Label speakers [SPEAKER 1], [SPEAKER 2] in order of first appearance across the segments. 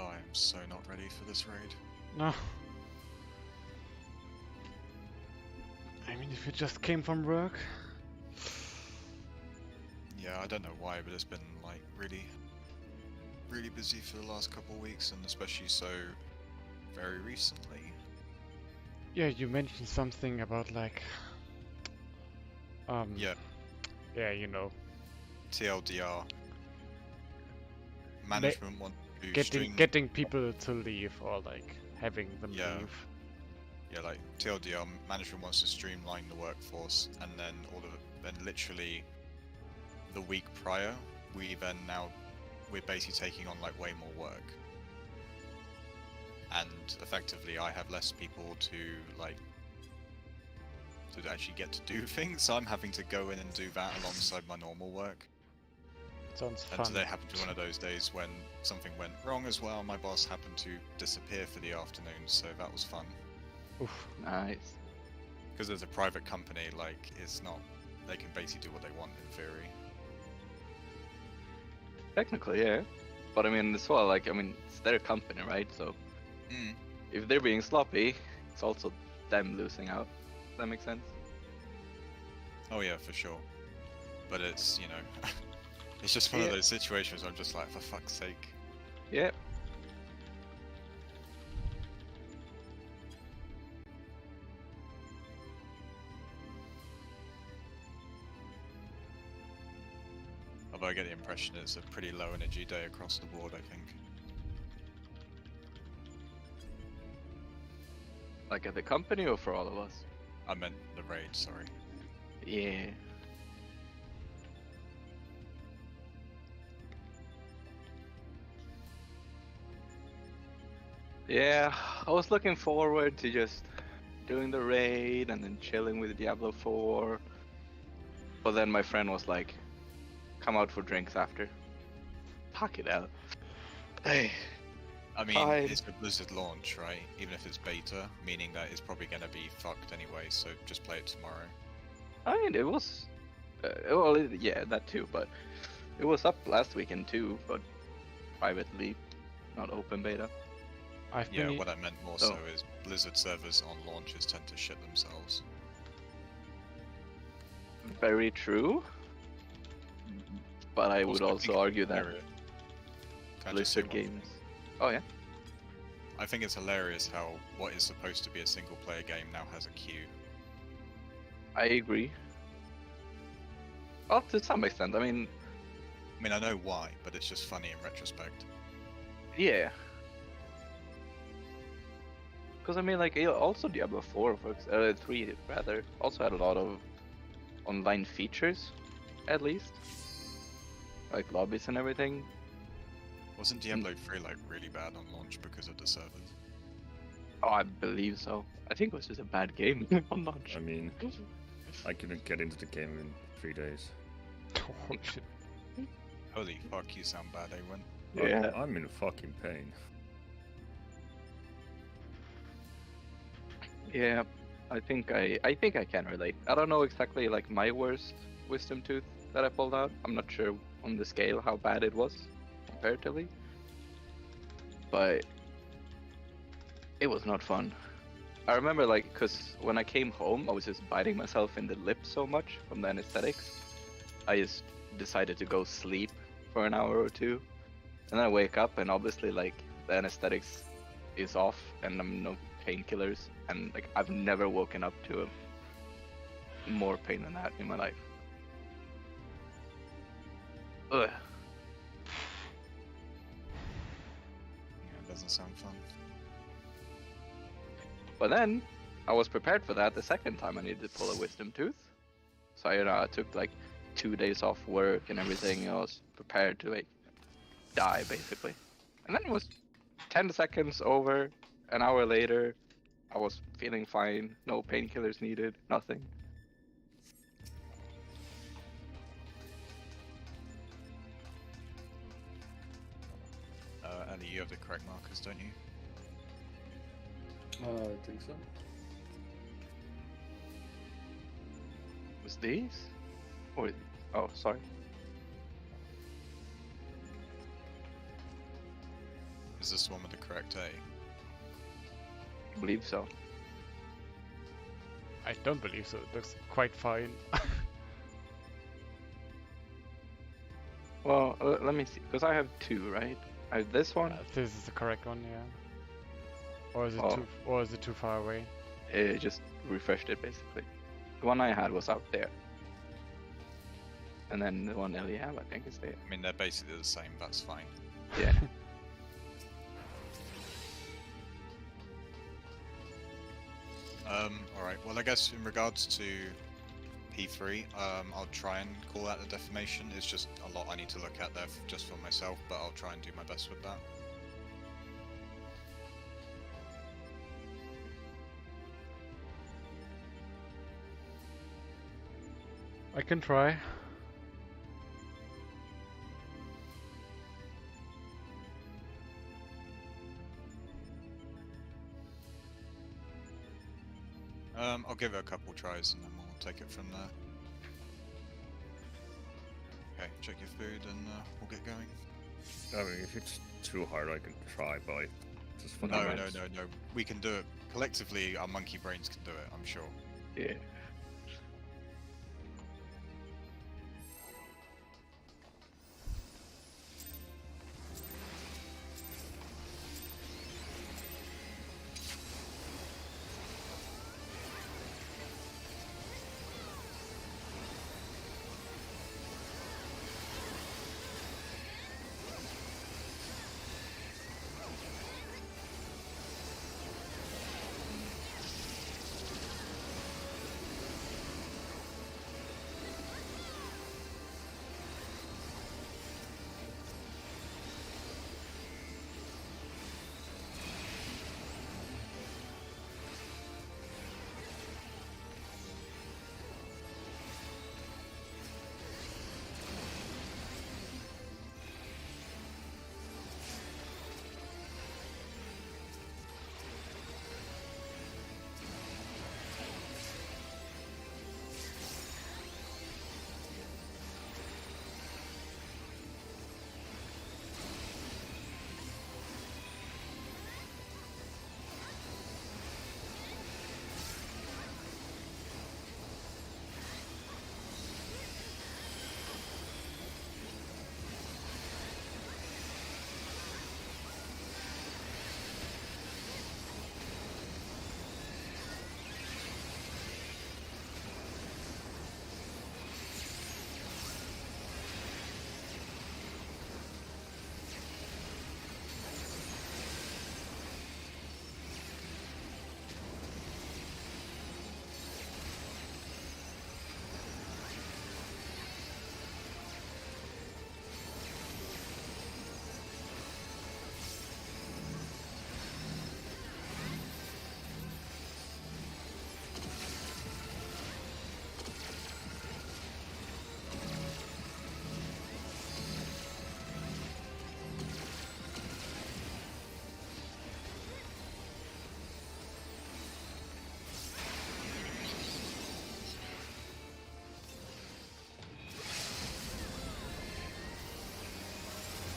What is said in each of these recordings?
[SPEAKER 1] Oh, I am so not ready for this raid.
[SPEAKER 2] No. I mean, if you just came from work.
[SPEAKER 1] Yeah, I don't know why, but it's been like really busy for the last couple of weeks, and especially so very recently.
[SPEAKER 2] Yeah, you mentioned something about like.
[SPEAKER 1] Yeah,
[SPEAKER 2] Yeah, you know.
[SPEAKER 1] TLDR. Management want to
[SPEAKER 2] Getting people to leave or like having them leave.
[SPEAKER 1] Yeah, like TLDR, management wants to streamline the workforce, and then then literally the week prior, we're basically taking on like way more work, and effectively I have less people to actually get to do things, so I'm having to go in and do that alongside my normal work.
[SPEAKER 2] Sounds fun.
[SPEAKER 1] And today happened to be one of those days when something went wrong as well. My boss happened to disappear for the afternoon, so that was fun.
[SPEAKER 2] Oof.
[SPEAKER 3] Nice.
[SPEAKER 1] Because as a private company, like, it's not... They can basically do what they want, in theory.
[SPEAKER 3] Technically, yeah. But I mean, as well, like, I mean, it's their company, right? So, if they're being sloppy, it's also them losing out. Does that make sense?
[SPEAKER 1] Oh yeah, for sure. But it's, you know... it's just one of those situations where I'm just like, for fuck's sake.
[SPEAKER 3] Yeah.
[SPEAKER 1] Although I get the impression it's a pretty low energy day across the board, I think.
[SPEAKER 3] Like at the company or for all of us?
[SPEAKER 1] I meant the raid, sorry.
[SPEAKER 3] Yeah. Yeah, I was looking forward to just doing the raid and then chilling with Diablo 4. But then my friend was like, come out for drinks after. Fuck it out. Hey.
[SPEAKER 1] I mean, it's a Blizzard launch, right? Even if it's beta, meaning that it's probably gonna be fucked anyway, so just play it tomorrow.
[SPEAKER 3] I mean, it was... well, yeah, that too, but it was up last weekend too, but privately, not open beta.
[SPEAKER 1] Yeah, what I meant more so is Blizzard servers on launches tend to shit themselves.
[SPEAKER 3] Very true. But I would also argue that Blizzard games... Oh yeah?
[SPEAKER 1] I think it's hilarious how what is supposed to be a single player game now has a queue.
[SPEAKER 3] I agree. Well, to some extent, I mean,
[SPEAKER 1] I know why, but it's just funny in retrospect.
[SPEAKER 3] Yeah. Because I mean, like, also Diablo 4, 3 rather, also had a lot of online features, at least. Like lobbies and everything.
[SPEAKER 1] Wasn't Diablo 3 like really bad on launch because of the servers?
[SPEAKER 3] Oh, I believe so. I think it was just a bad game on launch.
[SPEAKER 4] I mean, I couldn't get into the game in 3 days.
[SPEAKER 2] Oh shit.
[SPEAKER 1] Holy fuck, you sound bad, Awen.
[SPEAKER 3] Yeah.
[SPEAKER 4] I'm in fucking pain.
[SPEAKER 3] Yeah, I think I can relate. I don't know exactly like my worst wisdom tooth that I pulled out. I'm not sure on the scale how bad it was comparatively, but it was not fun. I remember like, cause when I came home, I was just biting myself in the lip so much from the anesthetics. I just decided to go sleep for an hour or two, and then I wake up and obviously like the anesthetics is off and I'm no painkillers, and like I've never woken up to more pain than that in my life. Ugh.
[SPEAKER 1] Yeah, it doesn't sound fun.
[SPEAKER 3] But then I was prepared for that the second time I needed to pull a wisdom tooth. So I took like 2 days off work and everything. I was prepared to like die basically. And then it was 10 seconds over, an hour later, I was feeling fine, no painkillers needed, nothing.
[SPEAKER 1] Ellie, you have the correct markers, don't you?
[SPEAKER 5] I think so.
[SPEAKER 3] Was these? Or oh, sorry.
[SPEAKER 1] Is this the one with the correct A?
[SPEAKER 3] I believe so.
[SPEAKER 2] I don't believe so. It looks quite fine.
[SPEAKER 3] Well, let me see, because I have two, right? I have this one.
[SPEAKER 2] This is the correct one, yeah. Or is it
[SPEAKER 3] Oh.
[SPEAKER 2] too far away?
[SPEAKER 3] It just refreshed it basically. The one I had was out there. And then the one Ellie have, I think, is there.
[SPEAKER 1] I mean, they're basically the same. That's fine.
[SPEAKER 3] Yeah.
[SPEAKER 1] All right. Well, I guess in regards to P3, I'll try and call that a defamation. It's just a lot I need to look at there just for myself, but I'll try and do my best with that.
[SPEAKER 2] I can try.
[SPEAKER 1] I'll give it a couple tries and then we'll take it from there. Okay, check your food and we'll get going.
[SPEAKER 4] I mean, if it's too hard, I can try, but just for the
[SPEAKER 1] No,
[SPEAKER 4] match.
[SPEAKER 1] no. We can do it. Collectively, our monkey brains can do it, I'm sure.
[SPEAKER 3] Yeah.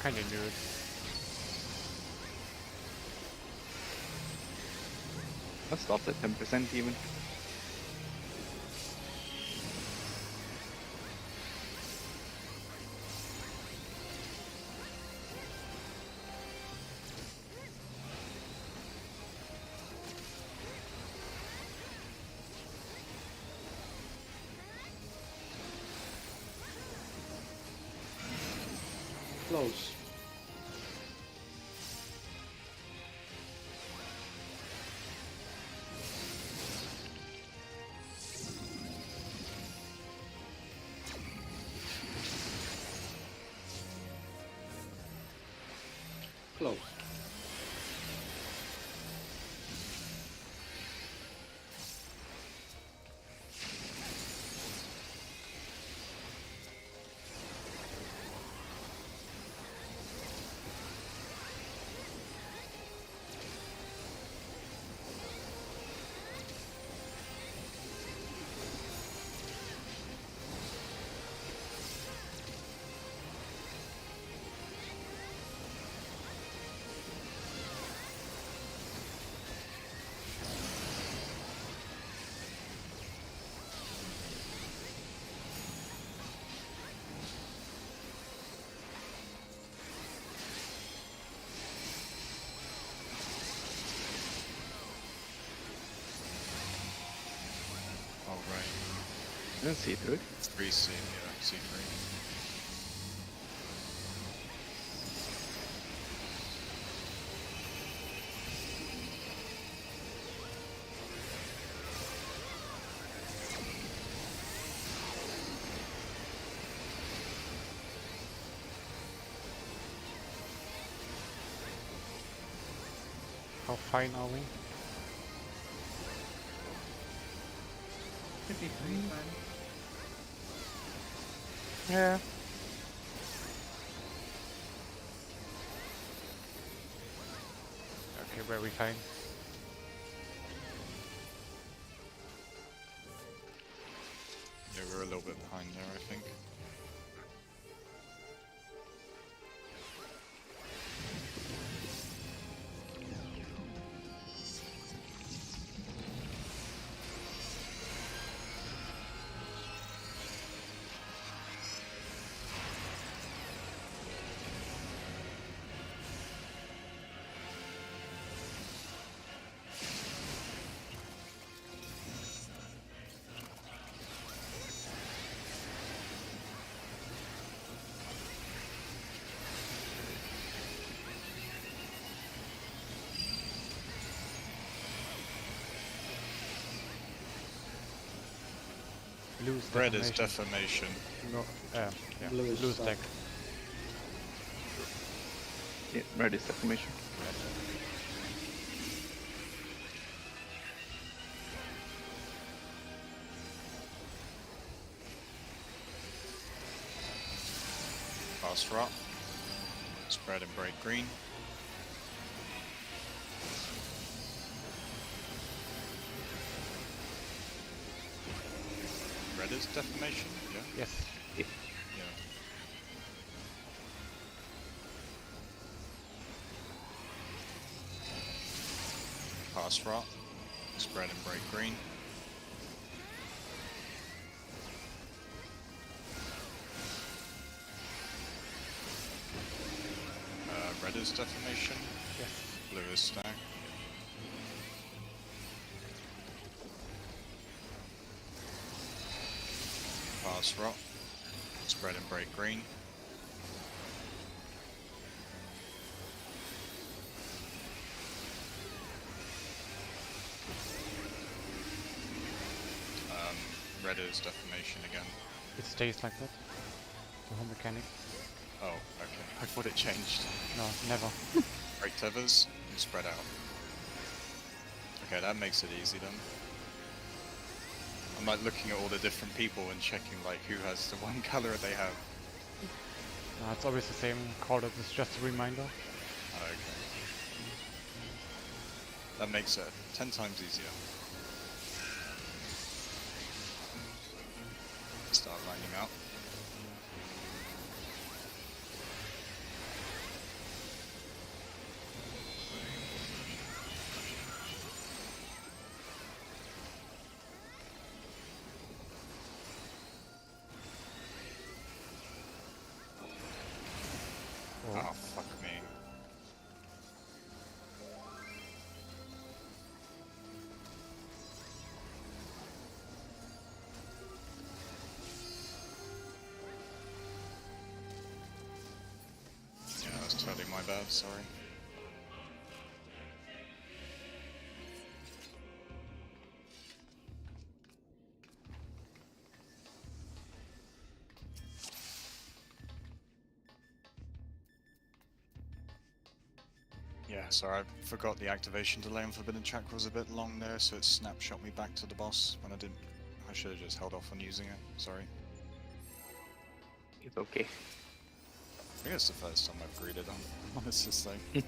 [SPEAKER 2] Kinda knew it.
[SPEAKER 3] I stopped at 10% even.
[SPEAKER 5] Close. Close.
[SPEAKER 3] didn't see through it.
[SPEAKER 1] 3C, yeah, C3.
[SPEAKER 2] How fine are we?
[SPEAKER 5] Should be pretty fun.
[SPEAKER 2] Yeah. Okay, very fine.
[SPEAKER 1] Yeah, we're a little bit behind there, I think.
[SPEAKER 2] Lose
[SPEAKER 1] Red is
[SPEAKER 2] deformation.
[SPEAKER 1] defamation.
[SPEAKER 2] No, yeah.
[SPEAKER 6] Blue is
[SPEAKER 2] Lose
[SPEAKER 6] stuck.
[SPEAKER 2] deck.
[SPEAKER 3] Yeah, red is deformation.
[SPEAKER 1] Fast rot. Spread and break green. Red is defamation, yeah?
[SPEAKER 2] Yes.
[SPEAKER 1] Yeah. Pass rot. Spread and break green. Red is defamation.
[SPEAKER 2] Yes.
[SPEAKER 1] Blue is stack. Pass rot. Spread and break green. Red is defamation again.
[SPEAKER 2] It stays like that. The whole mechanic.
[SPEAKER 1] Oh, okay. I thought it changed.
[SPEAKER 2] No, never.
[SPEAKER 1] Break tethers and spread out. Okay, that makes it easy then. I'm like looking at all the different people and checking like who has the one color they have.
[SPEAKER 2] No, it's always the same. Call it. It's just a reminder.
[SPEAKER 1] Oh, okay. That makes it 10 times easier. Start lining out. Oh, fuck me. Yeah, that's totally my bad, sorry. Yeah, sorry, I forgot the activation delay on Forbidden Chakra was a bit long there, so it snapshot me back to the boss when I didn't. I should have just held off on using it, sorry.
[SPEAKER 3] It's okay.
[SPEAKER 1] I think it's the first time I've greeted on, honestly say.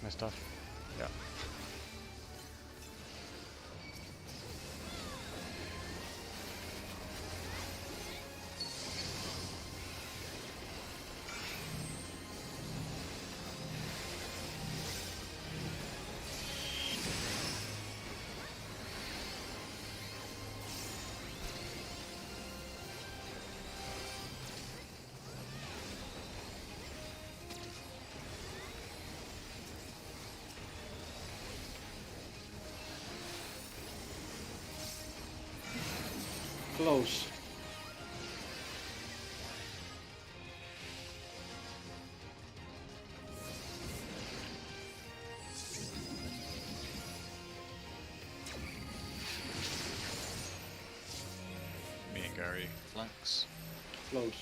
[SPEAKER 2] my stuff. Yeah.
[SPEAKER 5] Close.
[SPEAKER 1] Me and Gary flanks.
[SPEAKER 5] Close.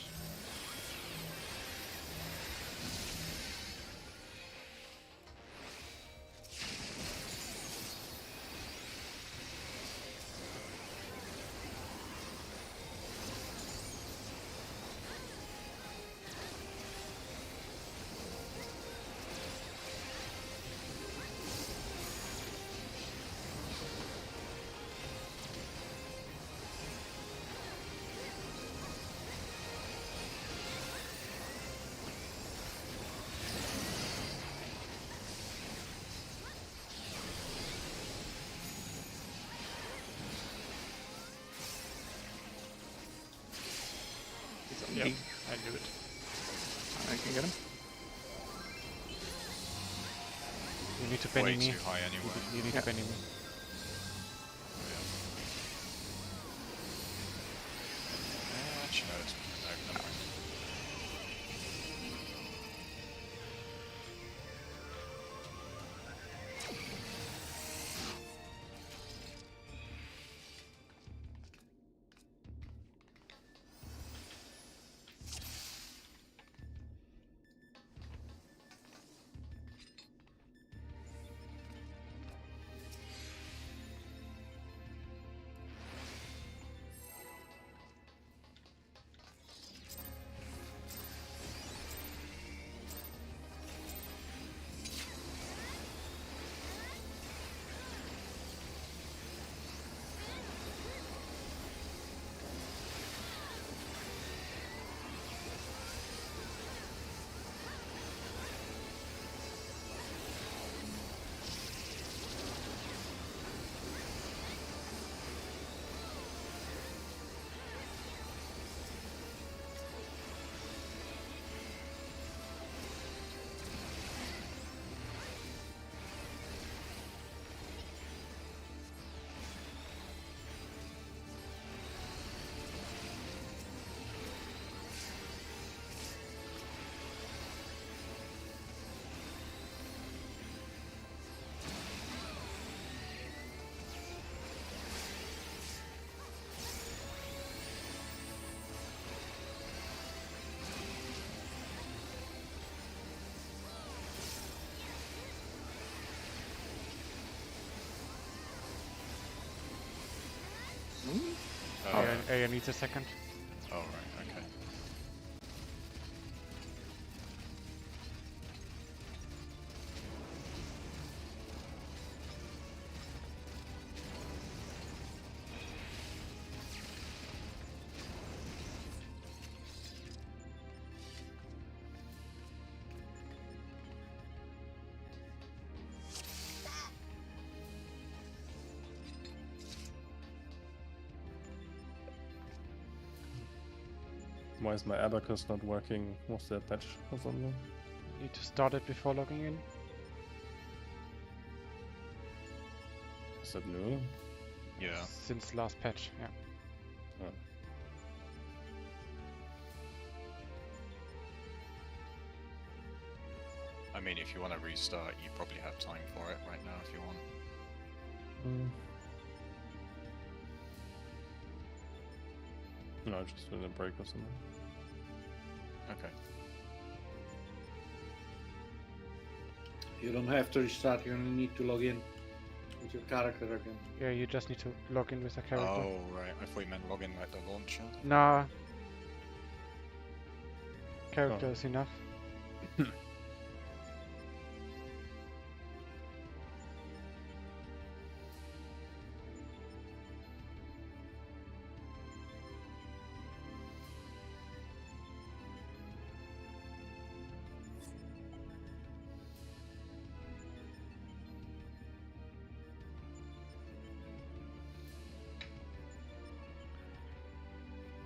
[SPEAKER 3] He's on
[SPEAKER 2] Yep.
[SPEAKER 3] me.
[SPEAKER 2] I knew it.
[SPEAKER 3] I can get him.
[SPEAKER 2] You need to
[SPEAKER 1] Way
[SPEAKER 2] penny me.
[SPEAKER 1] too high anyway.
[SPEAKER 2] You need
[SPEAKER 3] Yeah.
[SPEAKER 2] to penny me.
[SPEAKER 1] Actually, no, it's no, never mind.
[SPEAKER 3] Oh.
[SPEAKER 2] Aya needs a second.
[SPEAKER 1] Oh, right, okay.
[SPEAKER 4] Why is my abacus not working? Was there a patch or something?
[SPEAKER 2] Need to start it before logging in.
[SPEAKER 4] Is that new?
[SPEAKER 1] Yeah.
[SPEAKER 2] Since last patch, yeah.
[SPEAKER 4] Oh.
[SPEAKER 1] I mean, if you want to restart, you probably have time for it right now if you want.
[SPEAKER 4] No, just in a break or something.
[SPEAKER 1] Okay.
[SPEAKER 5] You don't have to restart, you only need to log in with your character again.
[SPEAKER 2] Yeah, you just need to log in with a character.
[SPEAKER 1] Oh, right. I thought you meant log in like the launcher.
[SPEAKER 2] Nah. Character is enough.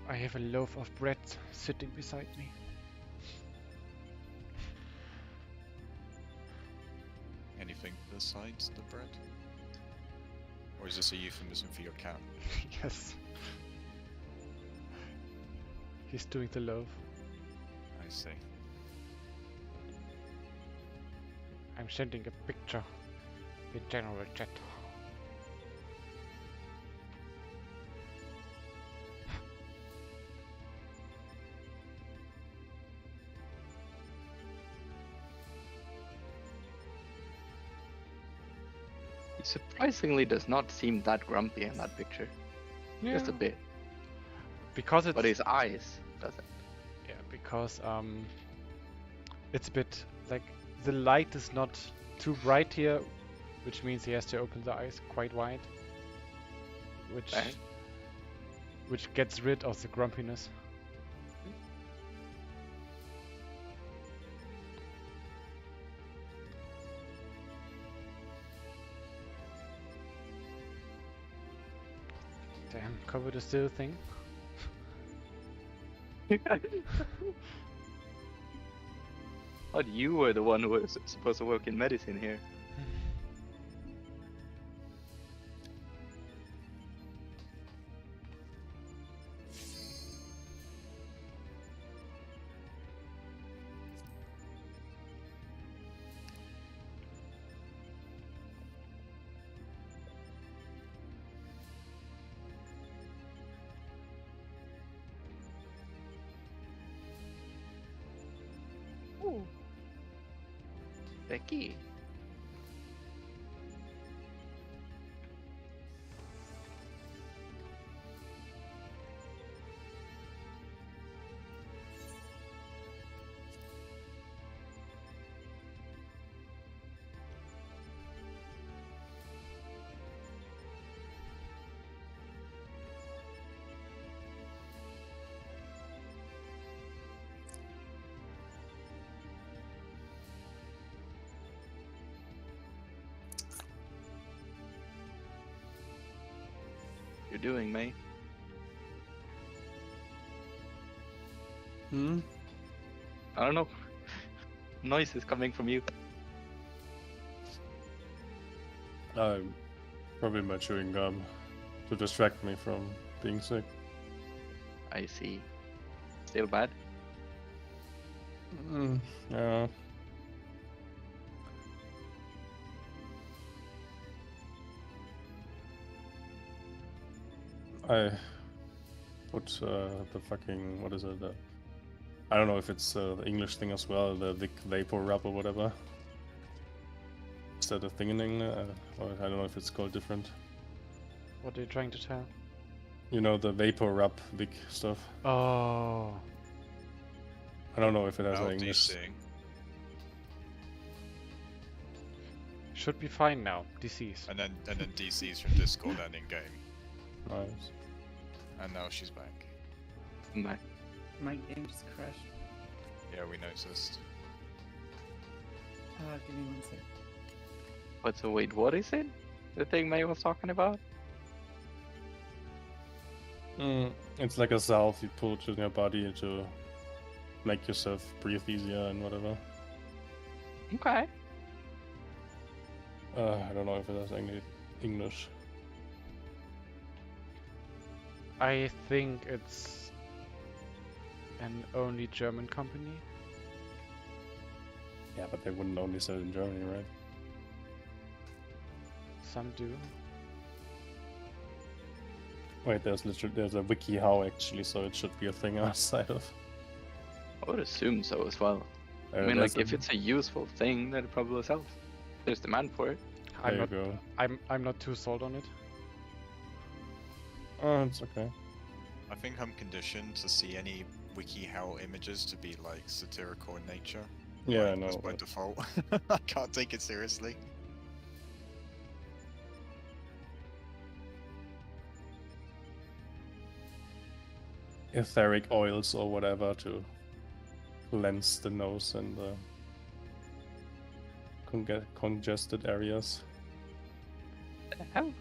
[SPEAKER 2] I have a loaf of bread sitting beside me.
[SPEAKER 1] Anything besides the bread? Or is this a euphemism for your cat?
[SPEAKER 2] Yes. He's doing the loaf.
[SPEAKER 1] I see.
[SPEAKER 2] I'm sending a picture in general chat.
[SPEAKER 3] He surprisingly does not seem that grumpy in that picture. Just a bit.
[SPEAKER 2] Because it's
[SPEAKER 3] But his eyes doesn't.
[SPEAKER 2] yeah, because it's a bit like the light is not too bright here, which means he has to open the eyes quite wide, which
[SPEAKER 3] Right.
[SPEAKER 2] which gets rid of the grumpiness. Damn, COVID is still a thing.
[SPEAKER 3] Thought you were the one who was supposed to work in medicine here. Ooh. Becky. You're doing, May?
[SPEAKER 6] Hmm?
[SPEAKER 3] I don't know. Noise is coming from you.
[SPEAKER 6] I'm probably my chewing gum to distract me from being sick.
[SPEAKER 3] I see. Still bad?
[SPEAKER 6] Yeah. I put the fucking, what is it? I don't know if it's the English thing as well, the Vic Vapor Rub or whatever. Is that a thing in England? Or I don't know if it's called different.
[SPEAKER 2] What are you trying to tell?
[SPEAKER 6] You know, the Vapor Rub Vic stuff.
[SPEAKER 2] Oh,
[SPEAKER 6] I don't know if it has an
[SPEAKER 1] Oh,
[SPEAKER 6] English.
[SPEAKER 1] DC.
[SPEAKER 2] should be fine now. Disease.
[SPEAKER 1] And then DC's from Discord and in game.
[SPEAKER 6] Nice.
[SPEAKER 1] And now she's back.
[SPEAKER 3] My.
[SPEAKER 7] My game just crashed.
[SPEAKER 1] Yeah, we noticed.
[SPEAKER 7] Give me 1 sec.
[SPEAKER 3] But so wait, what is it? The thing May was talking about?
[SPEAKER 6] It's like a salve you put in your body to make yourself breathe easier and whatever.
[SPEAKER 3] Okay.
[SPEAKER 6] I don't know if it has any English.
[SPEAKER 2] I think it's an only German company.
[SPEAKER 6] Yeah, but they wouldn't only sell it in Germany, right?
[SPEAKER 2] Some do.
[SPEAKER 6] Wait, there's a wiki how actually, so it should be a thing outside of.
[SPEAKER 3] I would assume so as well. I mean,
[SPEAKER 6] there's
[SPEAKER 3] like, if it's a useful thing, then it probably sells. There's demand for it.
[SPEAKER 6] There
[SPEAKER 2] I'm
[SPEAKER 6] you
[SPEAKER 2] not.
[SPEAKER 6] go.
[SPEAKER 2] I'm not too sold on it.
[SPEAKER 6] Oh, it's okay.
[SPEAKER 1] I think I'm conditioned to see any WikiHow images to be like satirical in nature.
[SPEAKER 6] Yeah, I
[SPEAKER 1] Like,
[SPEAKER 6] know.
[SPEAKER 1] that's by default. I can't take it seriously.
[SPEAKER 6] Etheric oils or whatever to cleanse the nose and congested areas.
[SPEAKER 3] The hell?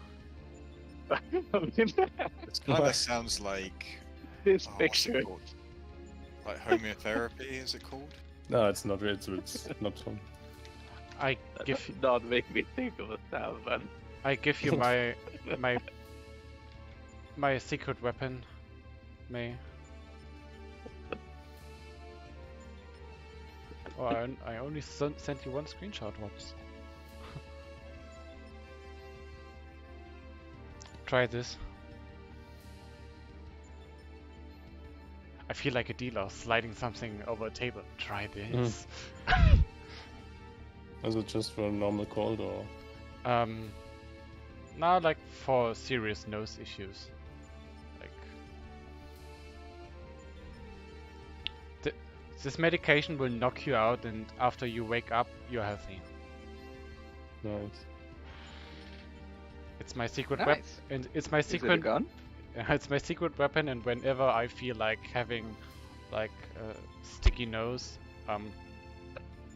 [SPEAKER 1] It kind of sounds like
[SPEAKER 3] this
[SPEAKER 1] Oh, what's
[SPEAKER 3] picture.
[SPEAKER 1] it called? Like homeotherapy, is it called?
[SPEAKER 6] No, it's not. It's not fun.
[SPEAKER 2] I
[SPEAKER 3] That
[SPEAKER 2] give
[SPEAKER 3] does not make me think of a salmon.
[SPEAKER 2] I give you my my my secret weapon, May. Oh, I only sent you one screenshot. Whoops. Try this. I feel like a dealer sliding something over a table. Try this.
[SPEAKER 6] Is it just for a normal cold or?
[SPEAKER 2] Now like for serious nose issues. Like this medication will knock you out, and after you wake up, you're healthy.
[SPEAKER 6] Nice.
[SPEAKER 2] It's my secret weapon,
[SPEAKER 3] Nice.
[SPEAKER 2] and it's my
[SPEAKER 3] Is it a
[SPEAKER 2] secret.
[SPEAKER 3] gun?
[SPEAKER 2] It's my secret weapon, and whenever I feel like having like a sticky nose,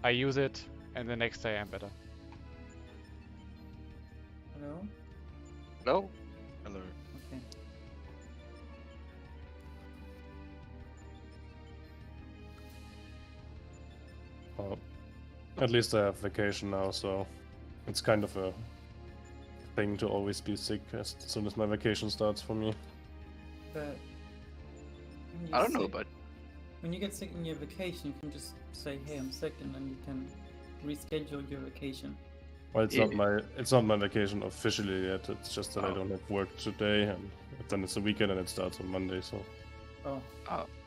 [SPEAKER 2] I use it, and the next day I'm better.
[SPEAKER 7] Hello?
[SPEAKER 3] No.
[SPEAKER 1] Hello.
[SPEAKER 7] Okay.
[SPEAKER 6] Well, at least I have vacation now, so it's kind of a thing to always be sick as soon as my vacation starts for me.
[SPEAKER 7] But when
[SPEAKER 3] I
[SPEAKER 7] you're
[SPEAKER 3] don't know,
[SPEAKER 7] sick-
[SPEAKER 3] but
[SPEAKER 7] when you get sick in your vacation, you can just say, "Hey, I'm sick," and then you can reschedule your vacation.
[SPEAKER 6] Well, it's not my vacation officially yet. It's just that I
[SPEAKER 3] Oh.
[SPEAKER 6] don't have work today, and then it's a weekend and it starts on Monday. So,
[SPEAKER 7] Oh,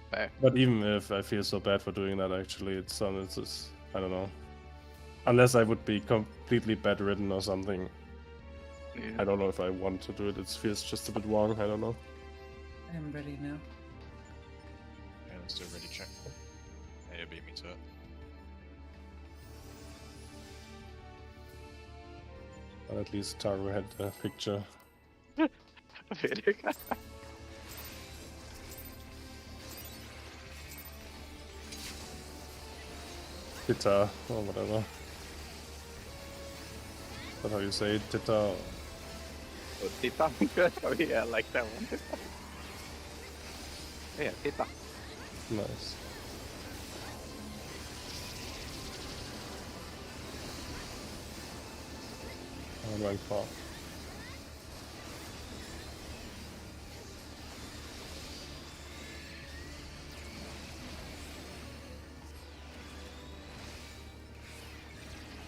[SPEAKER 3] fair.
[SPEAKER 6] but even if I feel so bad for doing that, actually, it's just I don't know. Unless I would be completely bedridden or something,
[SPEAKER 3] Yeah.
[SPEAKER 6] I don't know if I want to do it. It feels just a bit wrong. I don't know.
[SPEAKER 7] I am ready now.
[SPEAKER 1] Yeah, let's do a ready check. Yeah, you beat me to it.
[SPEAKER 6] But at least Taro had a picture. Tita or whatever. Is that how you say it? Tita?
[SPEAKER 3] Oh, Tita. Oh, yeah, I like that one. Yeah, Tita.
[SPEAKER 6] Nice. I'm going far.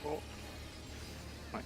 [SPEAKER 3] Oh. Nice.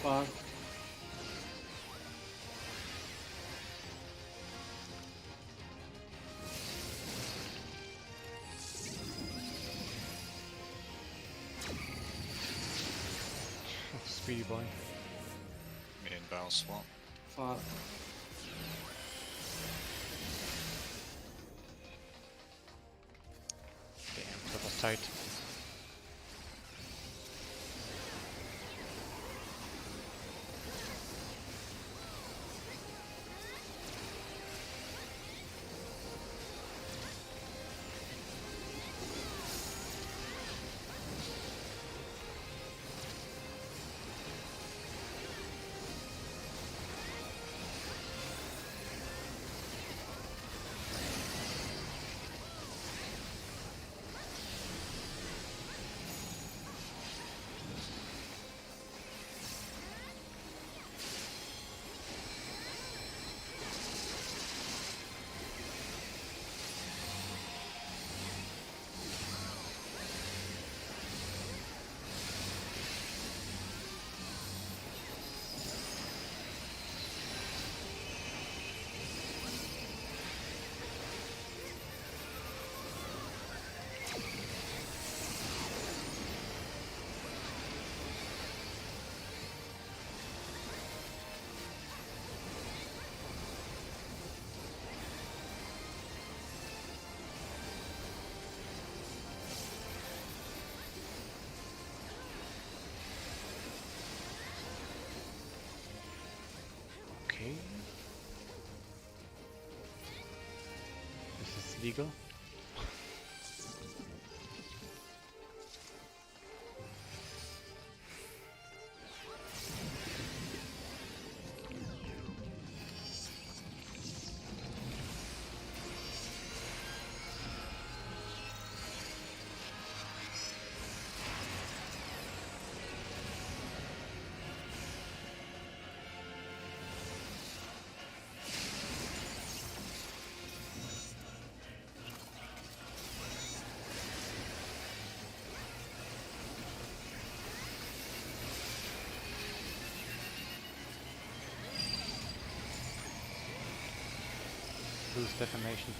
[SPEAKER 5] Far.
[SPEAKER 2] Speedy boy.
[SPEAKER 1] Me and Val swap.
[SPEAKER 5] Far.
[SPEAKER 2] Damn, that was tight. Okay. This is legal. Lose defamation.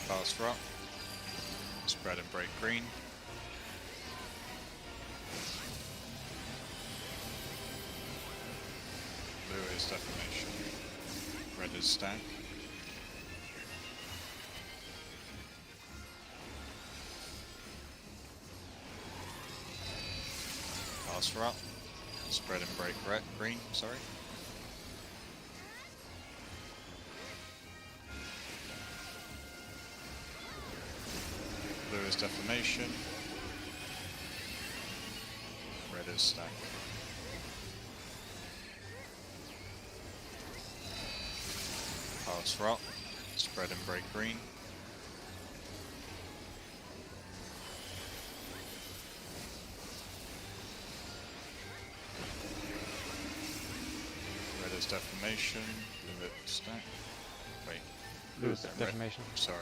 [SPEAKER 1] Fast rock. Spread and break green. Blue is defamation. Red is stack. Pass rock. Spread and break red, green, sorry. Blue is defamation. Red is stack. Pass rock. Spread and break green. Red is defamation. Blue is stack. Wait.
[SPEAKER 2] Lose
[SPEAKER 1] Red-
[SPEAKER 2] defamation.
[SPEAKER 1] Sorry,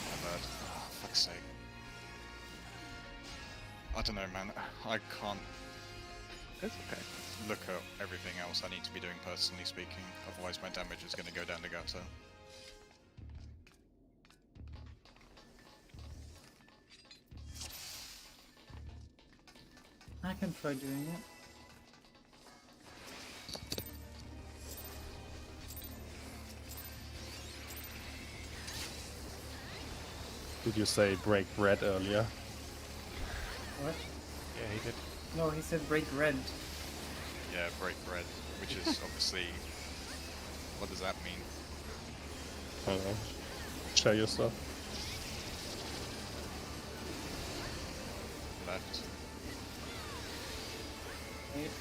[SPEAKER 1] my bad. Oh, fuck's sake. I don't know, man. I can't
[SPEAKER 3] It's okay.
[SPEAKER 1] look at everything else I need to be doing personally speaking, otherwise my damage is going to go down the gutter.
[SPEAKER 7] I can try doing it.
[SPEAKER 6] Did you say break red earlier?
[SPEAKER 7] What?
[SPEAKER 2] Yeah, he did.
[SPEAKER 7] No, he said break red.
[SPEAKER 1] Yeah, break red, which is obviously... What does that mean?
[SPEAKER 6] I don't know. Share your stuff.
[SPEAKER 1] Left.
[SPEAKER 7] Right?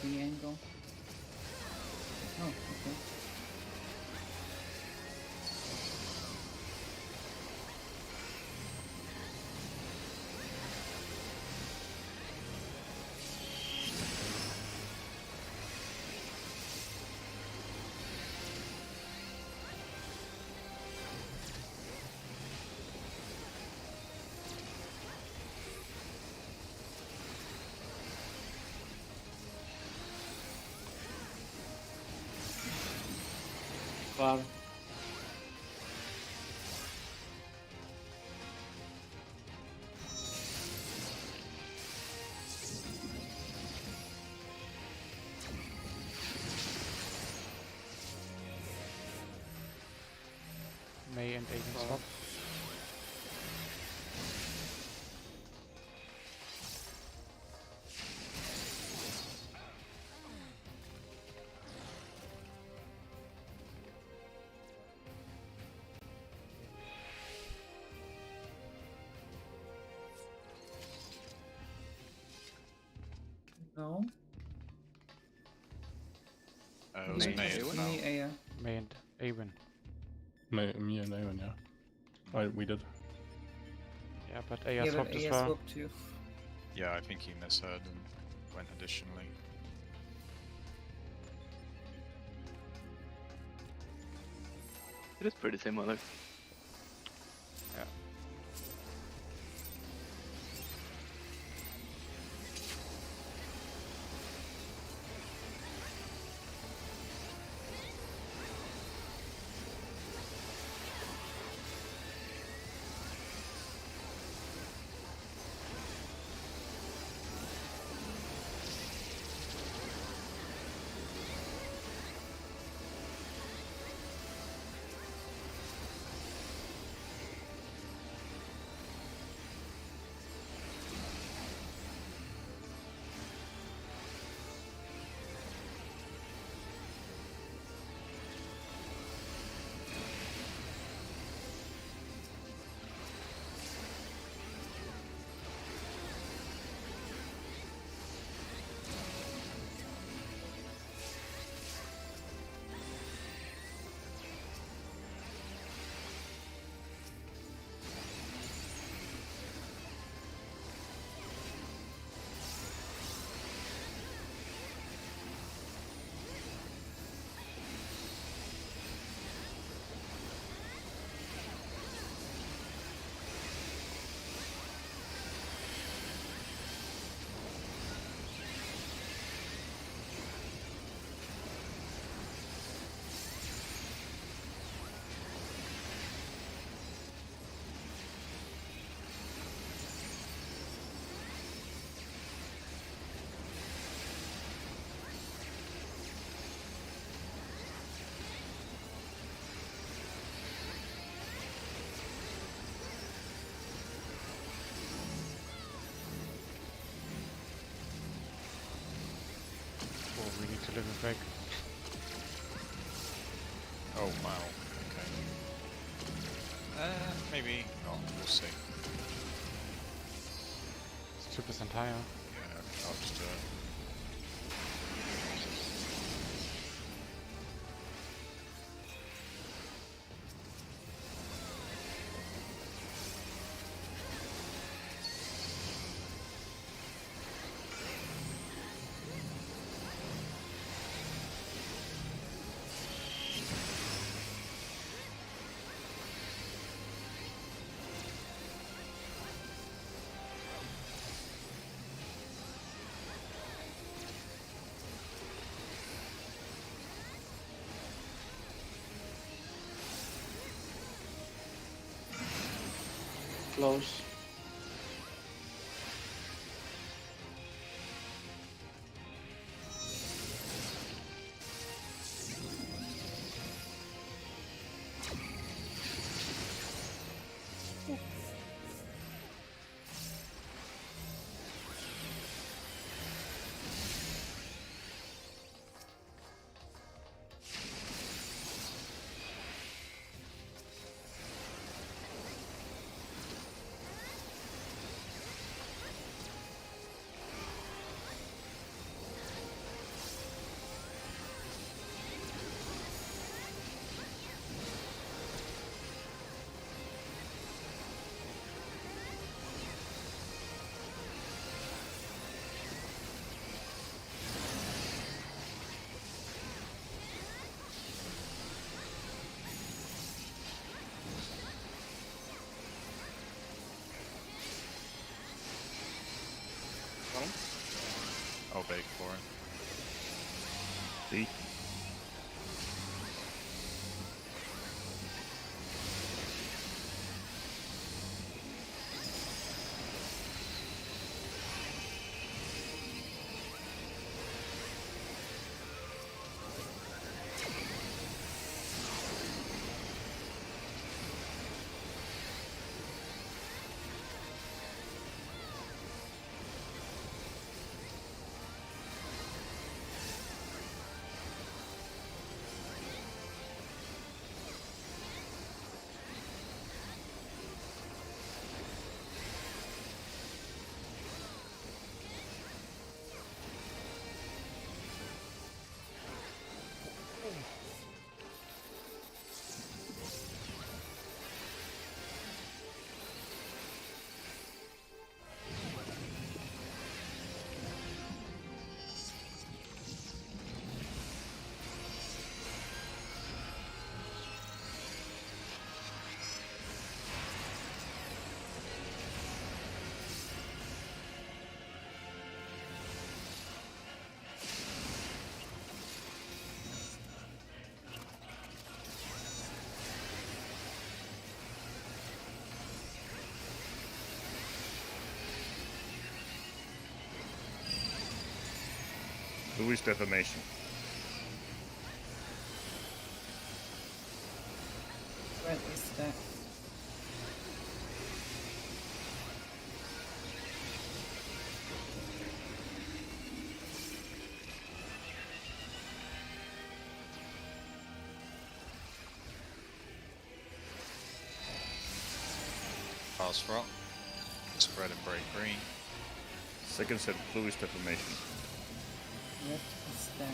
[SPEAKER 7] the angle. Oh, okay.
[SPEAKER 5] Far.
[SPEAKER 2] May and Aiden
[SPEAKER 5] Far.
[SPEAKER 2] swap.
[SPEAKER 7] No.
[SPEAKER 1] It was
[SPEAKER 3] May
[SPEAKER 1] May
[SPEAKER 3] and
[SPEAKER 1] and
[SPEAKER 3] Awen?
[SPEAKER 1] Mel.
[SPEAKER 7] Me, Aya.
[SPEAKER 2] May and Awen.
[SPEAKER 6] Me and Evan, yeah. We did.
[SPEAKER 2] Yeah, but Aya
[SPEAKER 7] Yeah,
[SPEAKER 2] swapped
[SPEAKER 7] but
[SPEAKER 2] as
[SPEAKER 7] Aya
[SPEAKER 2] well.
[SPEAKER 7] swapped too.
[SPEAKER 1] Yeah, I think he misheard and went additionally.
[SPEAKER 3] It is pretty similar.
[SPEAKER 2] Oh, we need to live it back.
[SPEAKER 1] Oh wow. Okay. Maybe not. We'll see.
[SPEAKER 2] It's 2% higher.
[SPEAKER 1] Yeah, I'll just do it.
[SPEAKER 5] Close.
[SPEAKER 4] See? Louis defamation.
[SPEAKER 7] Red is stacked.
[SPEAKER 1] Pass rock. Spread and break green.
[SPEAKER 4] Second set Louis defamation.
[SPEAKER 7] Red is stacked.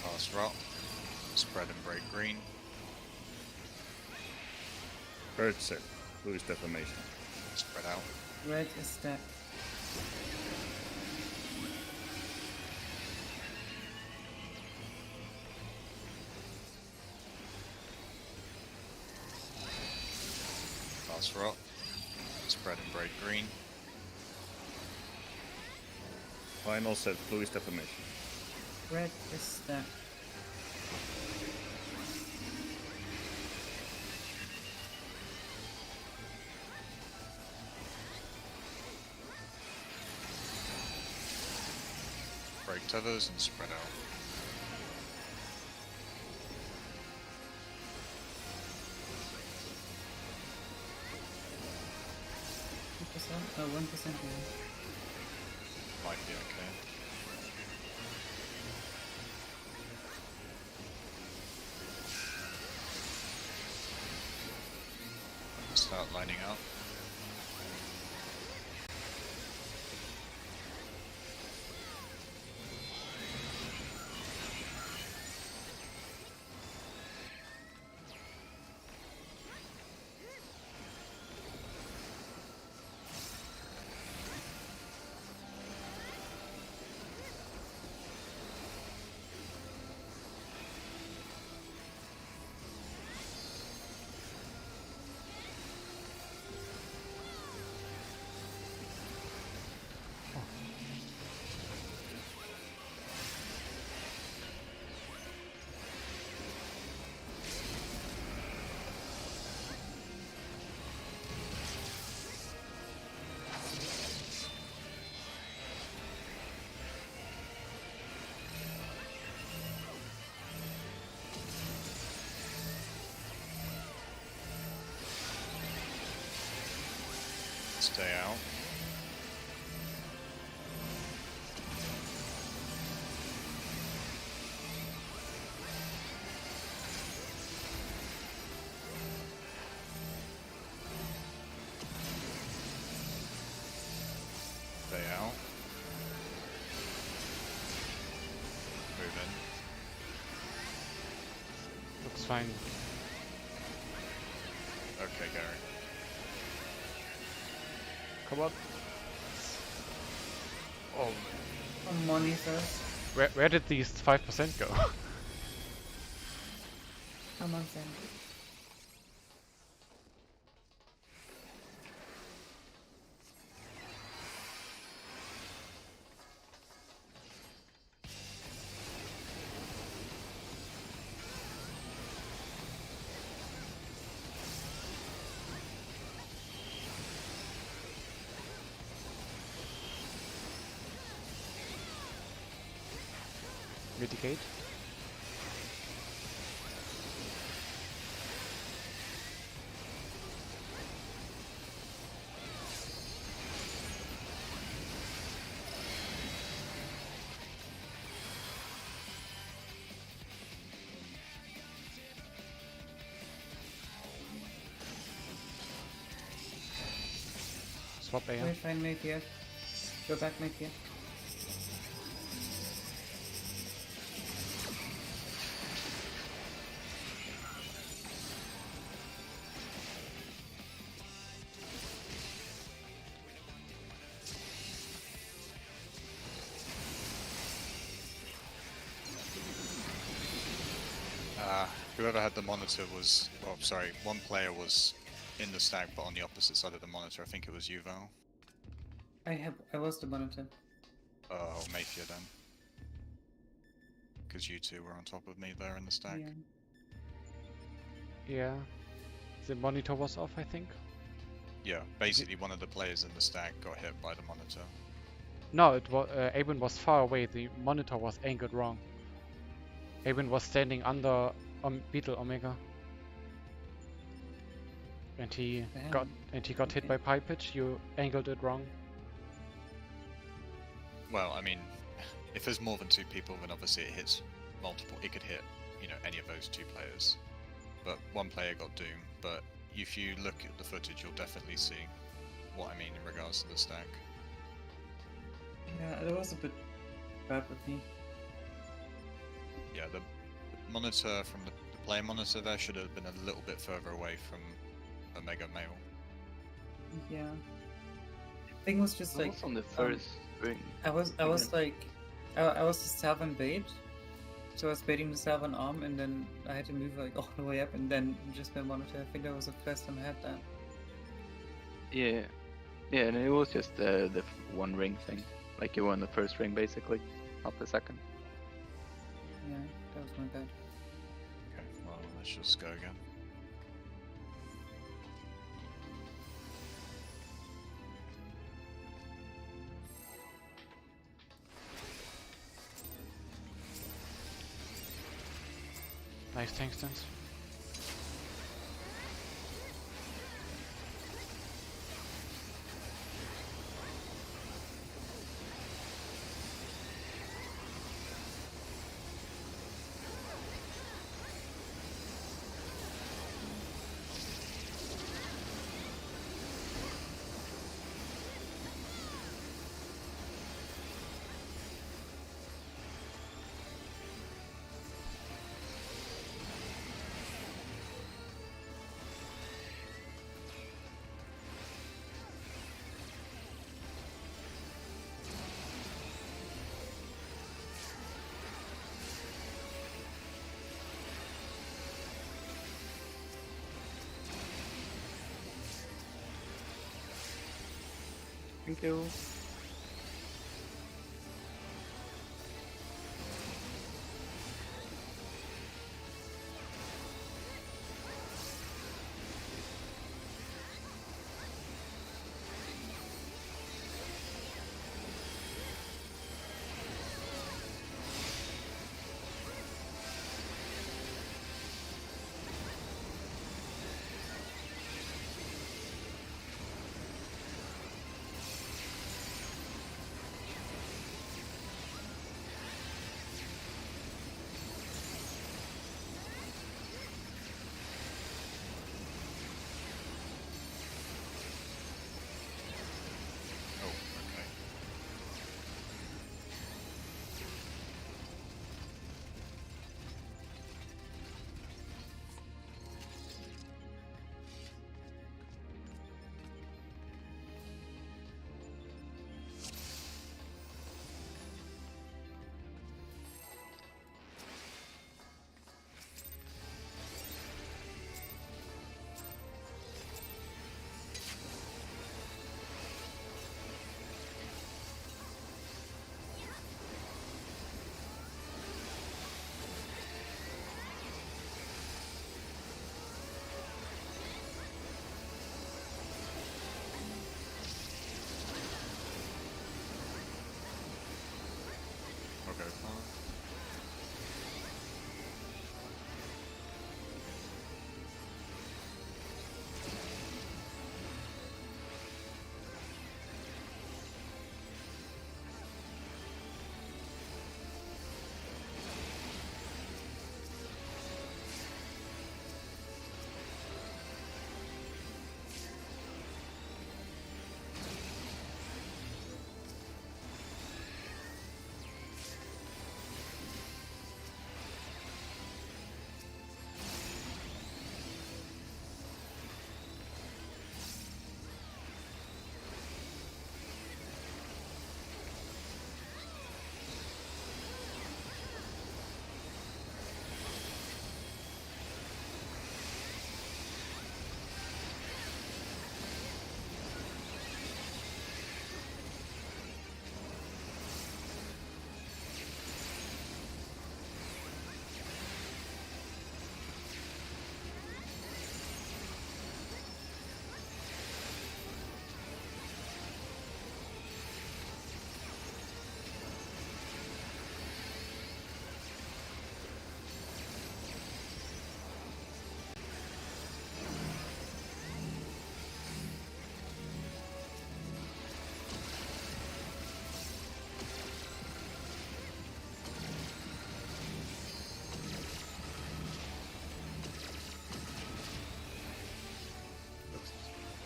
[SPEAKER 1] Pass rock. Spread and break green.
[SPEAKER 4] Third set Louis defamation.
[SPEAKER 1] Spread out.
[SPEAKER 7] Red is stacked.
[SPEAKER 1] Pass rock. Spread and break green.
[SPEAKER 4] Final set Louis defamation.
[SPEAKER 7] Red is stacked.
[SPEAKER 1] Break tethers and spread out.
[SPEAKER 7] Oh, 1% here.
[SPEAKER 1] Might be okay. Start lining up. Stay out. Stay out. Move in.
[SPEAKER 2] Looks fine.
[SPEAKER 1] Okay, Gary.
[SPEAKER 2] Come on. Oh,
[SPEAKER 7] Money first.
[SPEAKER 2] where did these 5% go?
[SPEAKER 7] I'm on Zen.
[SPEAKER 2] Mitigate. Swap AR.
[SPEAKER 7] Wait, find mate here. Go back mate here.
[SPEAKER 1] Whoever had the monitor was, well, sorry, one player was in the stack but on the opposite side of the monitor. I think it was you, Val.
[SPEAKER 7] I was the monitor.
[SPEAKER 1] Or Mayfield then. Because you two were on top of me there in the stack.
[SPEAKER 7] Yeah.
[SPEAKER 2] Yeah. The monitor was off, I think.
[SPEAKER 1] Yeah, basically one of the players in the stack got hit by the monitor.
[SPEAKER 2] No, it was Abin was far away. The monitor was angled wrong. Abin was standing under Beetle Omega, and he got hit
[SPEAKER 7] okay.
[SPEAKER 2] by pipe pitch. You angled it wrong.
[SPEAKER 1] Well, I mean, if there's more than two people, then obviously it hits multiple. It could hit, you know, any of those two players. But one player got doomed. But if you look at the footage, you'll definitely see what I mean in regards to the stack.
[SPEAKER 7] Yeah, it was a bit bad with me.
[SPEAKER 1] Yeah, the monitor from the player monitor there should have been a little bit further away from Omega Male.
[SPEAKER 7] Yeah. Thing was just like
[SPEAKER 3] Almost on the first ring.
[SPEAKER 7] I was like I was the Salvan bait. So I was baiting the Salvan arm and then I had to move like all the way up and then just my monitor. I think that was the first time I had that.
[SPEAKER 3] Yeah. Yeah, and it was just the one ring thing. Like you were on the first ring basically, not the second.
[SPEAKER 7] Yeah, that was my bad.
[SPEAKER 1] Okay, well, let's just go again.
[SPEAKER 2] Nice tank stance.
[SPEAKER 3] Thank you.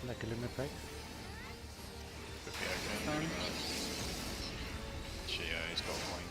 [SPEAKER 2] Like a limit break.
[SPEAKER 1] Could be okay.
[SPEAKER 7] Fine.
[SPEAKER 1] Actually, yeah, he's got a point.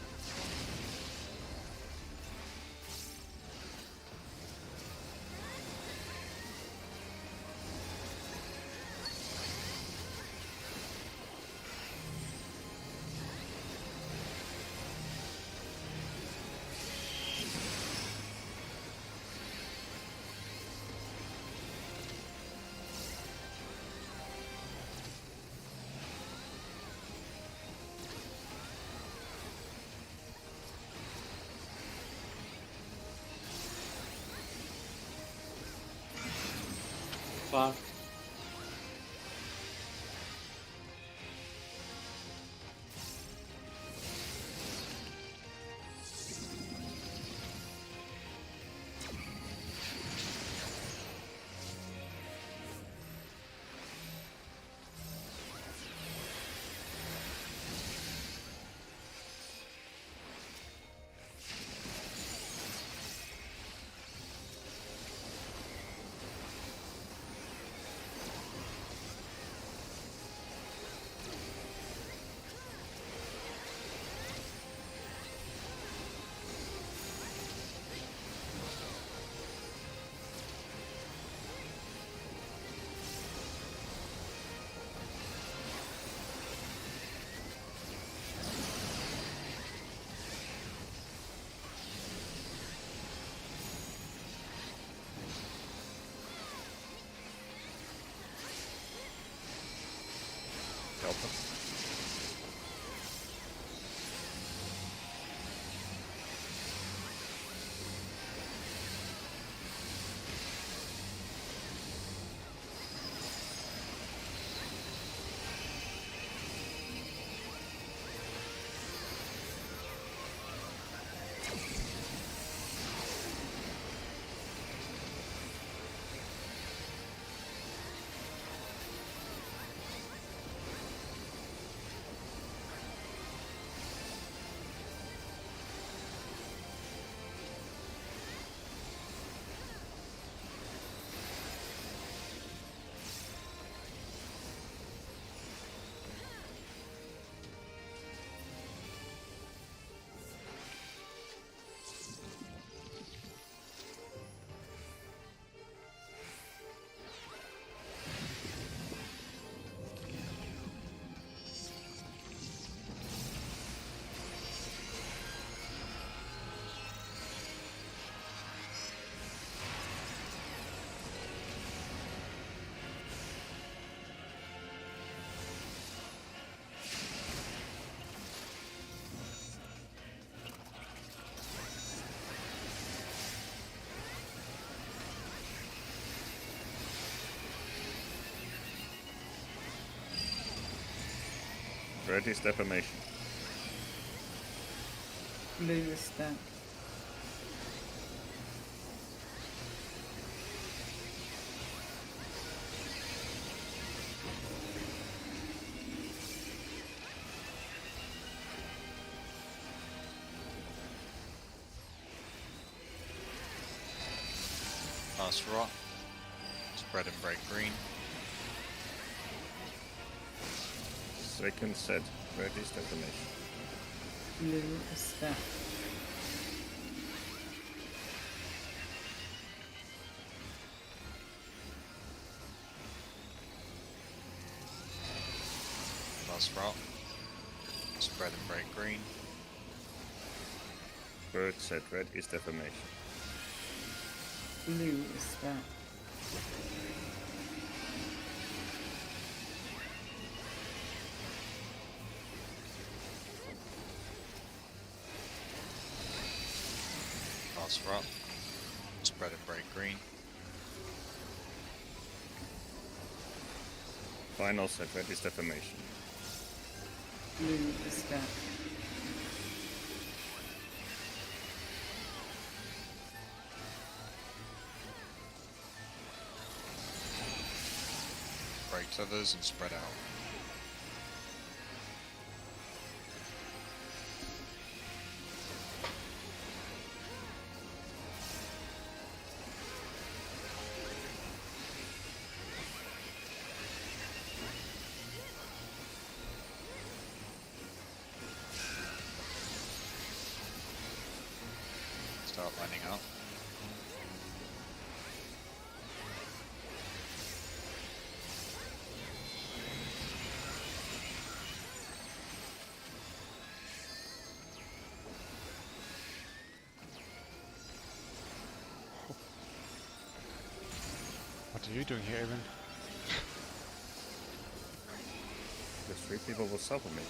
[SPEAKER 5] Far.
[SPEAKER 4] Delta. Red is defamation.
[SPEAKER 7] Blue is stack.
[SPEAKER 1] Last rot. Spread and break green.
[SPEAKER 4] Second set. Red is defamation.
[SPEAKER 7] Blue is stack.
[SPEAKER 1] Last rot. Spread and break green.
[SPEAKER 4] Third set. Red is defamation.
[SPEAKER 7] Blue is stack.
[SPEAKER 1] Last rot. Spread and break green.
[SPEAKER 4] Final set. Red is defamation.
[SPEAKER 7] Blue is stack.
[SPEAKER 1] Break others and spread out. start lining out.
[SPEAKER 2] What are you doing here, Evan?
[SPEAKER 4] There's 3 people will suffer me.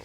[SPEAKER 7] Oh.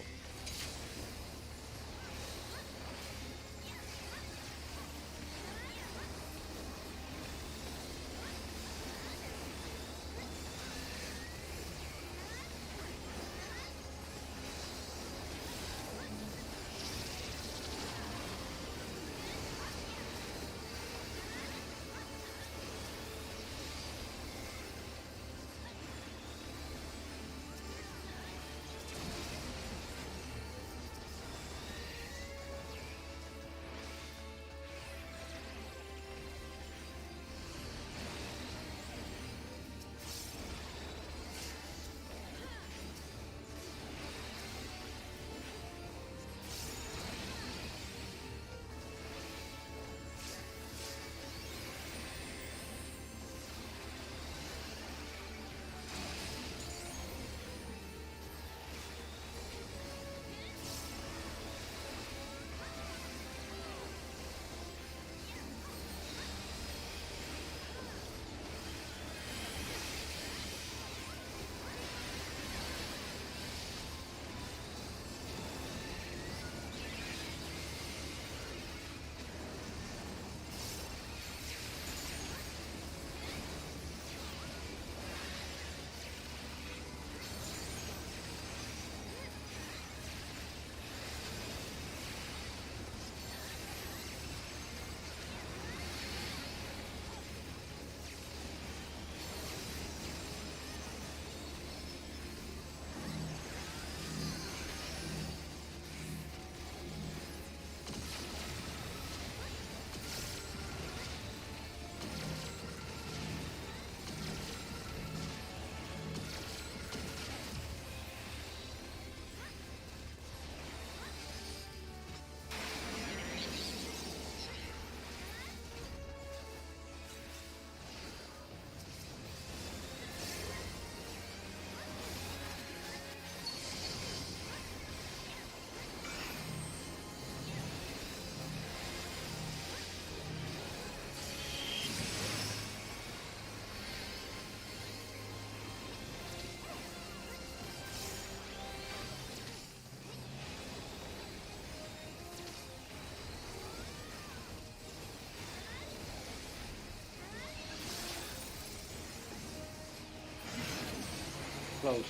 [SPEAKER 5] Close.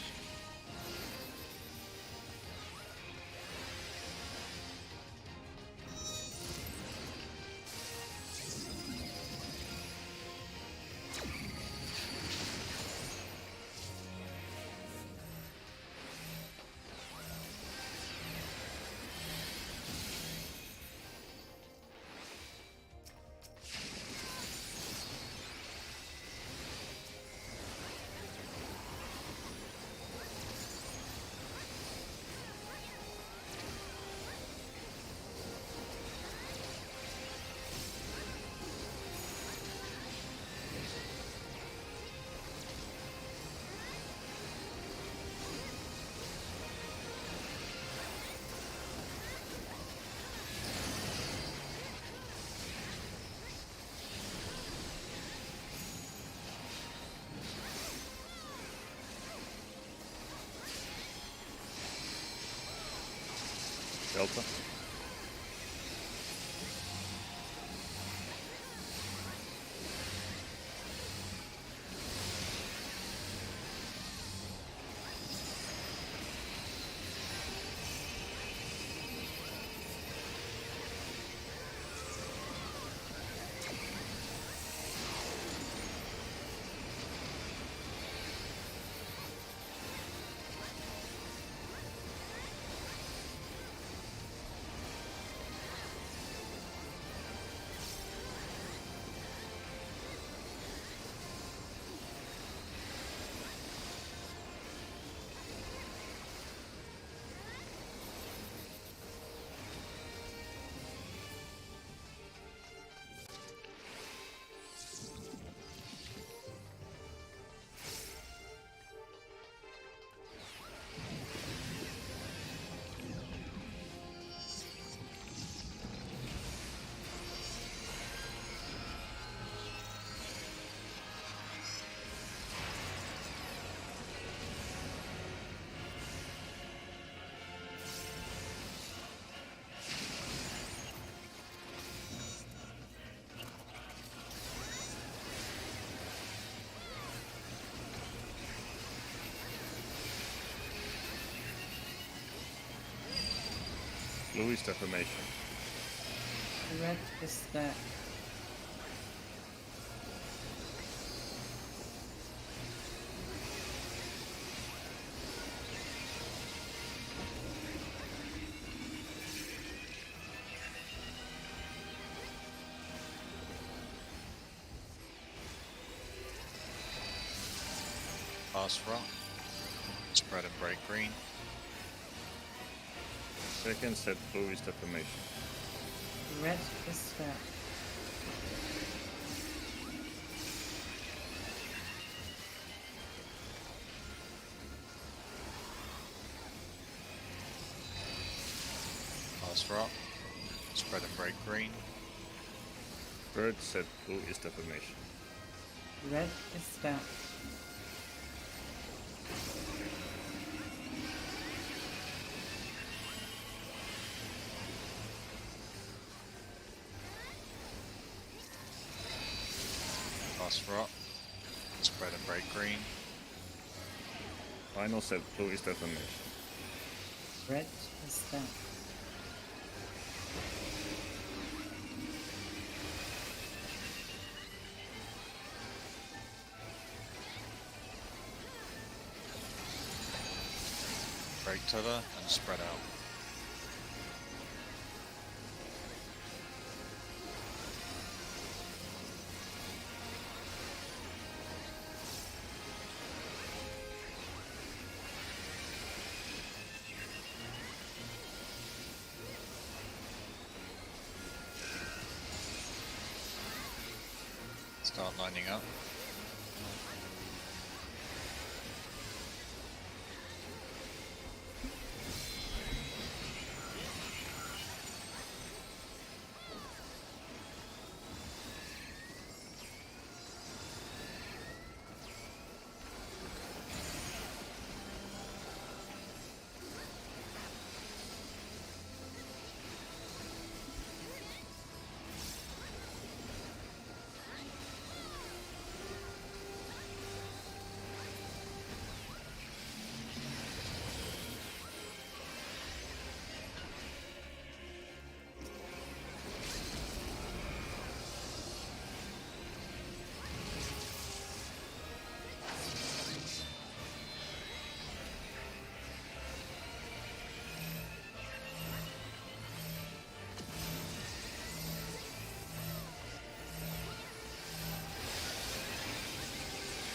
[SPEAKER 4] Delta. Blue is deformation.
[SPEAKER 7] Red is that.
[SPEAKER 1] Pass rock. Spread and break green.
[SPEAKER 4] Second set, blue is deformation.
[SPEAKER 7] Red is that.
[SPEAKER 1] Pass rock. Spread and break green.
[SPEAKER 4] Third set, blue is deformation.
[SPEAKER 7] Red is that.
[SPEAKER 1] Pass rock. Spread and break green.
[SPEAKER 4] Final set, blue is deformation.
[SPEAKER 7] Red is that.
[SPEAKER 1] Break tether and spread out. Start lining up.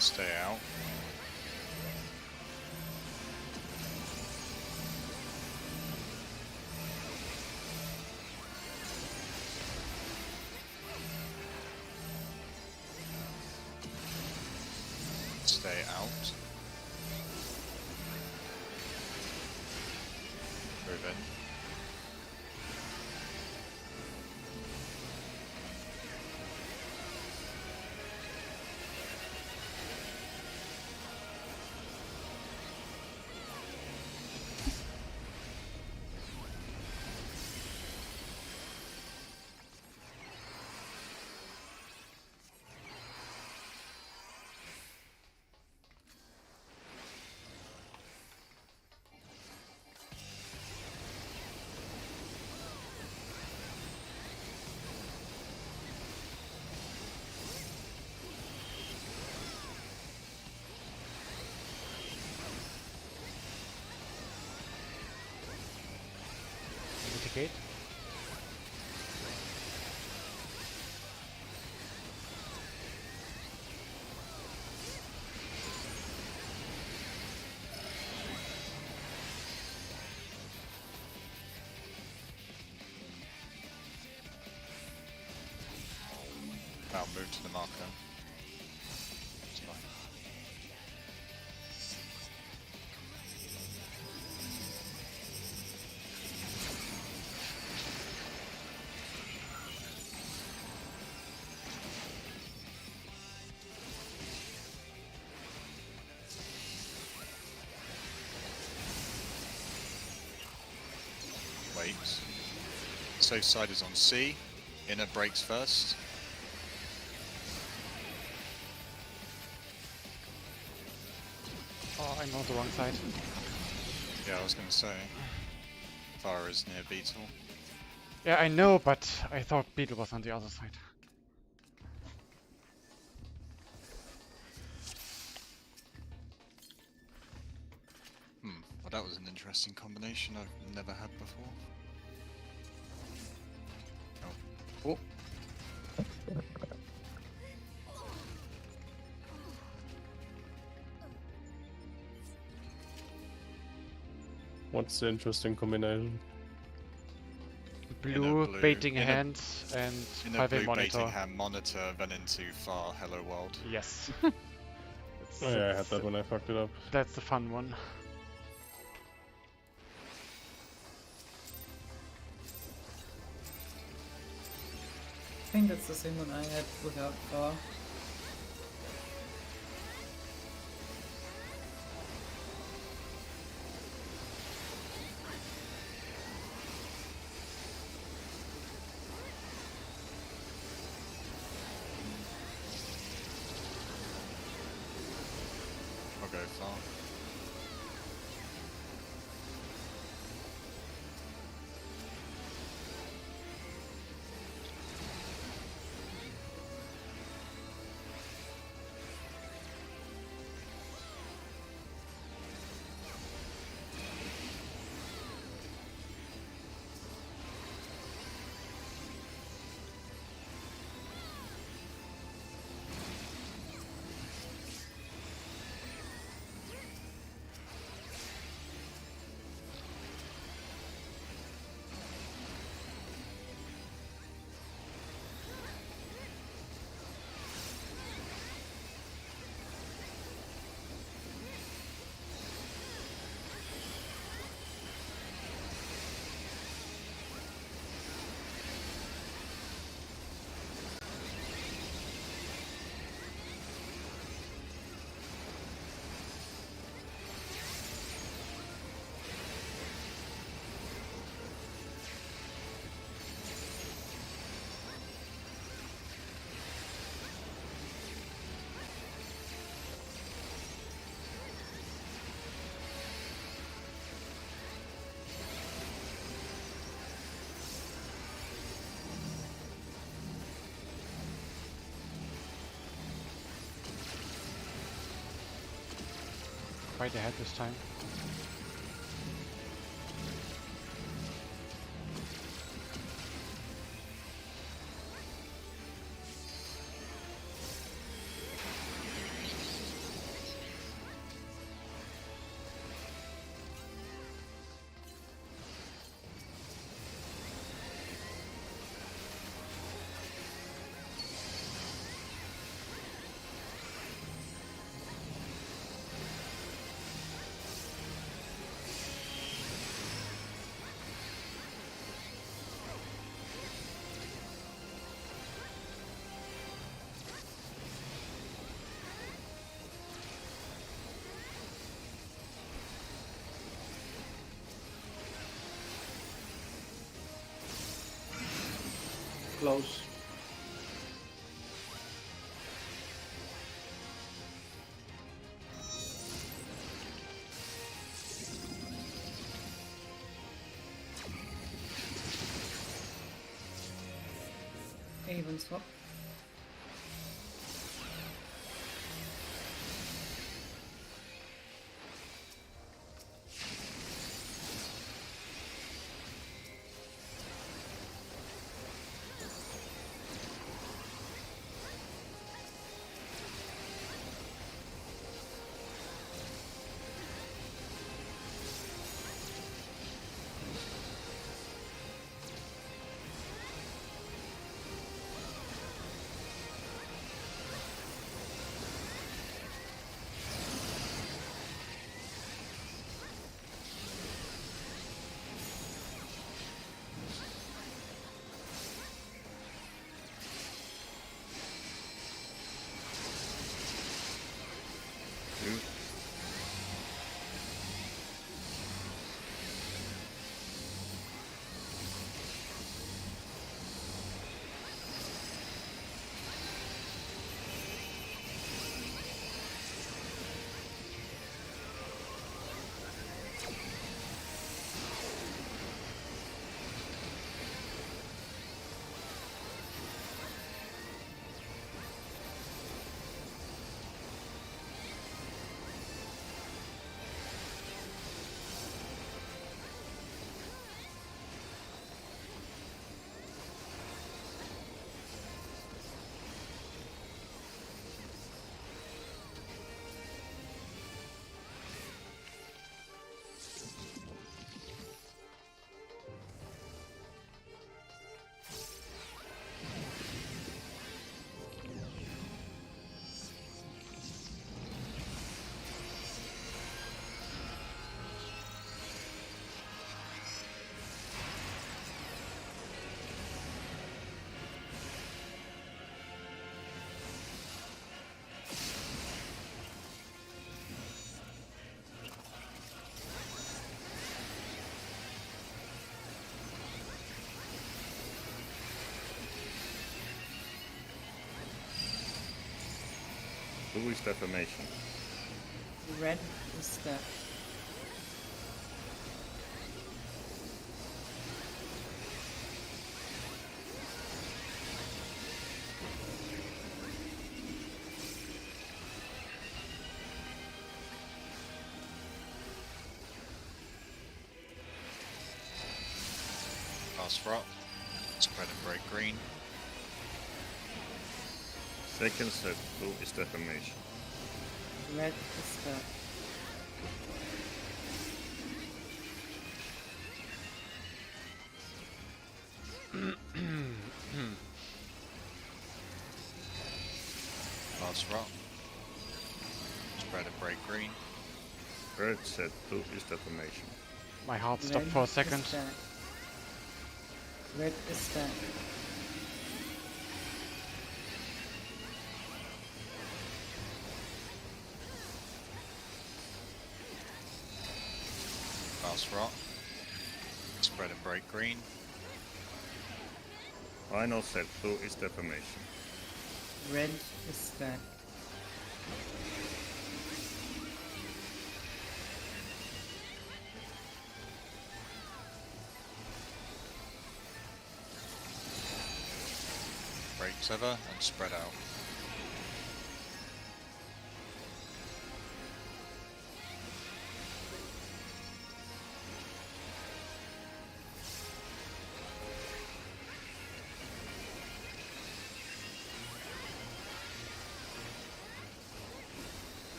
[SPEAKER 1] Stay out. Stay out. Move in.
[SPEAKER 2] Mitigate.
[SPEAKER 1] Now move to the marker. It's fine. Wait. Safe side is on C. Inner breaks first.
[SPEAKER 2] Oh, I'm on the wrong side.
[SPEAKER 1] Yeah, I was gonna say. Far is near Beetle.
[SPEAKER 2] Yeah, I know, but I thought Beetle was on the other side.
[SPEAKER 1] Well, that was an interesting combination I've never had before.
[SPEAKER 3] Oh,
[SPEAKER 6] What's the interesting combination?
[SPEAKER 2] Blue,
[SPEAKER 1] blue-
[SPEAKER 2] baiting
[SPEAKER 1] in a-
[SPEAKER 2] hand and
[SPEAKER 1] In a
[SPEAKER 2] 5A
[SPEAKER 1] blue
[SPEAKER 2] monitor.
[SPEAKER 1] baiting hand monitor, then into far hello world.
[SPEAKER 2] Yes.
[SPEAKER 6] Oh yeah, I had that when I fucked it up.
[SPEAKER 2] That's the fun one.
[SPEAKER 7] I think that's the same one I had without far.
[SPEAKER 1] I'll go far.
[SPEAKER 2] Quite ahead this time.
[SPEAKER 5] Close.
[SPEAKER 7] Even swap.
[SPEAKER 4] Blue is defamation.
[SPEAKER 7] Red is that.
[SPEAKER 1] Fast rot. Spread and break green.
[SPEAKER 4] Second set, blue is defamation.
[SPEAKER 7] Red is that.
[SPEAKER 1] Fast rot. Spread and break green.
[SPEAKER 4] Third set, blue is defamation.
[SPEAKER 2] My heart stopped
[SPEAKER 7] Red
[SPEAKER 2] for a
[SPEAKER 7] is
[SPEAKER 2] second.
[SPEAKER 7] that. Red is that.
[SPEAKER 1] Fast rot. Spread and break green.
[SPEAKER 4] Final set, blue is defamation.
[SPEAKER 7] Red is that.
[SPEAKER 1] Break sever and spread out.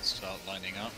[SPEAKER 1] Start lining up.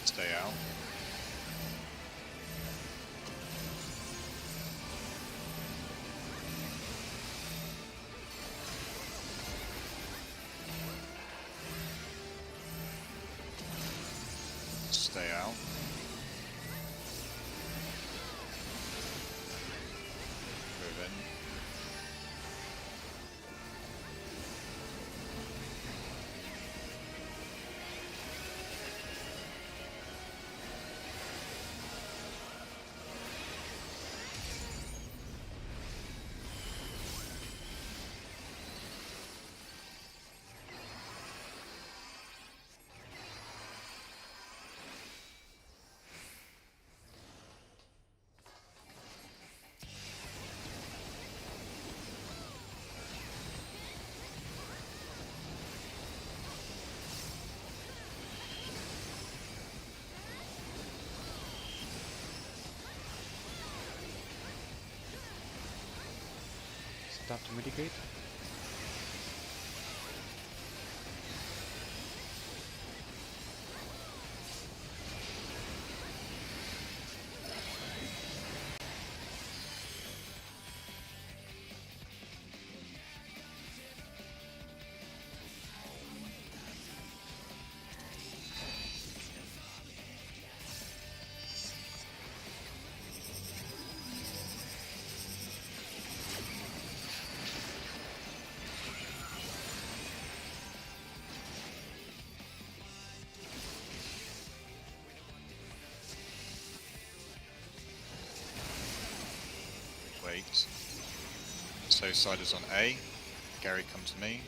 [SPEAKER 1] Stay out. Stay out. Move in.
[SPEAKER 2] Start to mitigate.
[SPEAKER 1] Wait. So side is on A. Gary, come to me.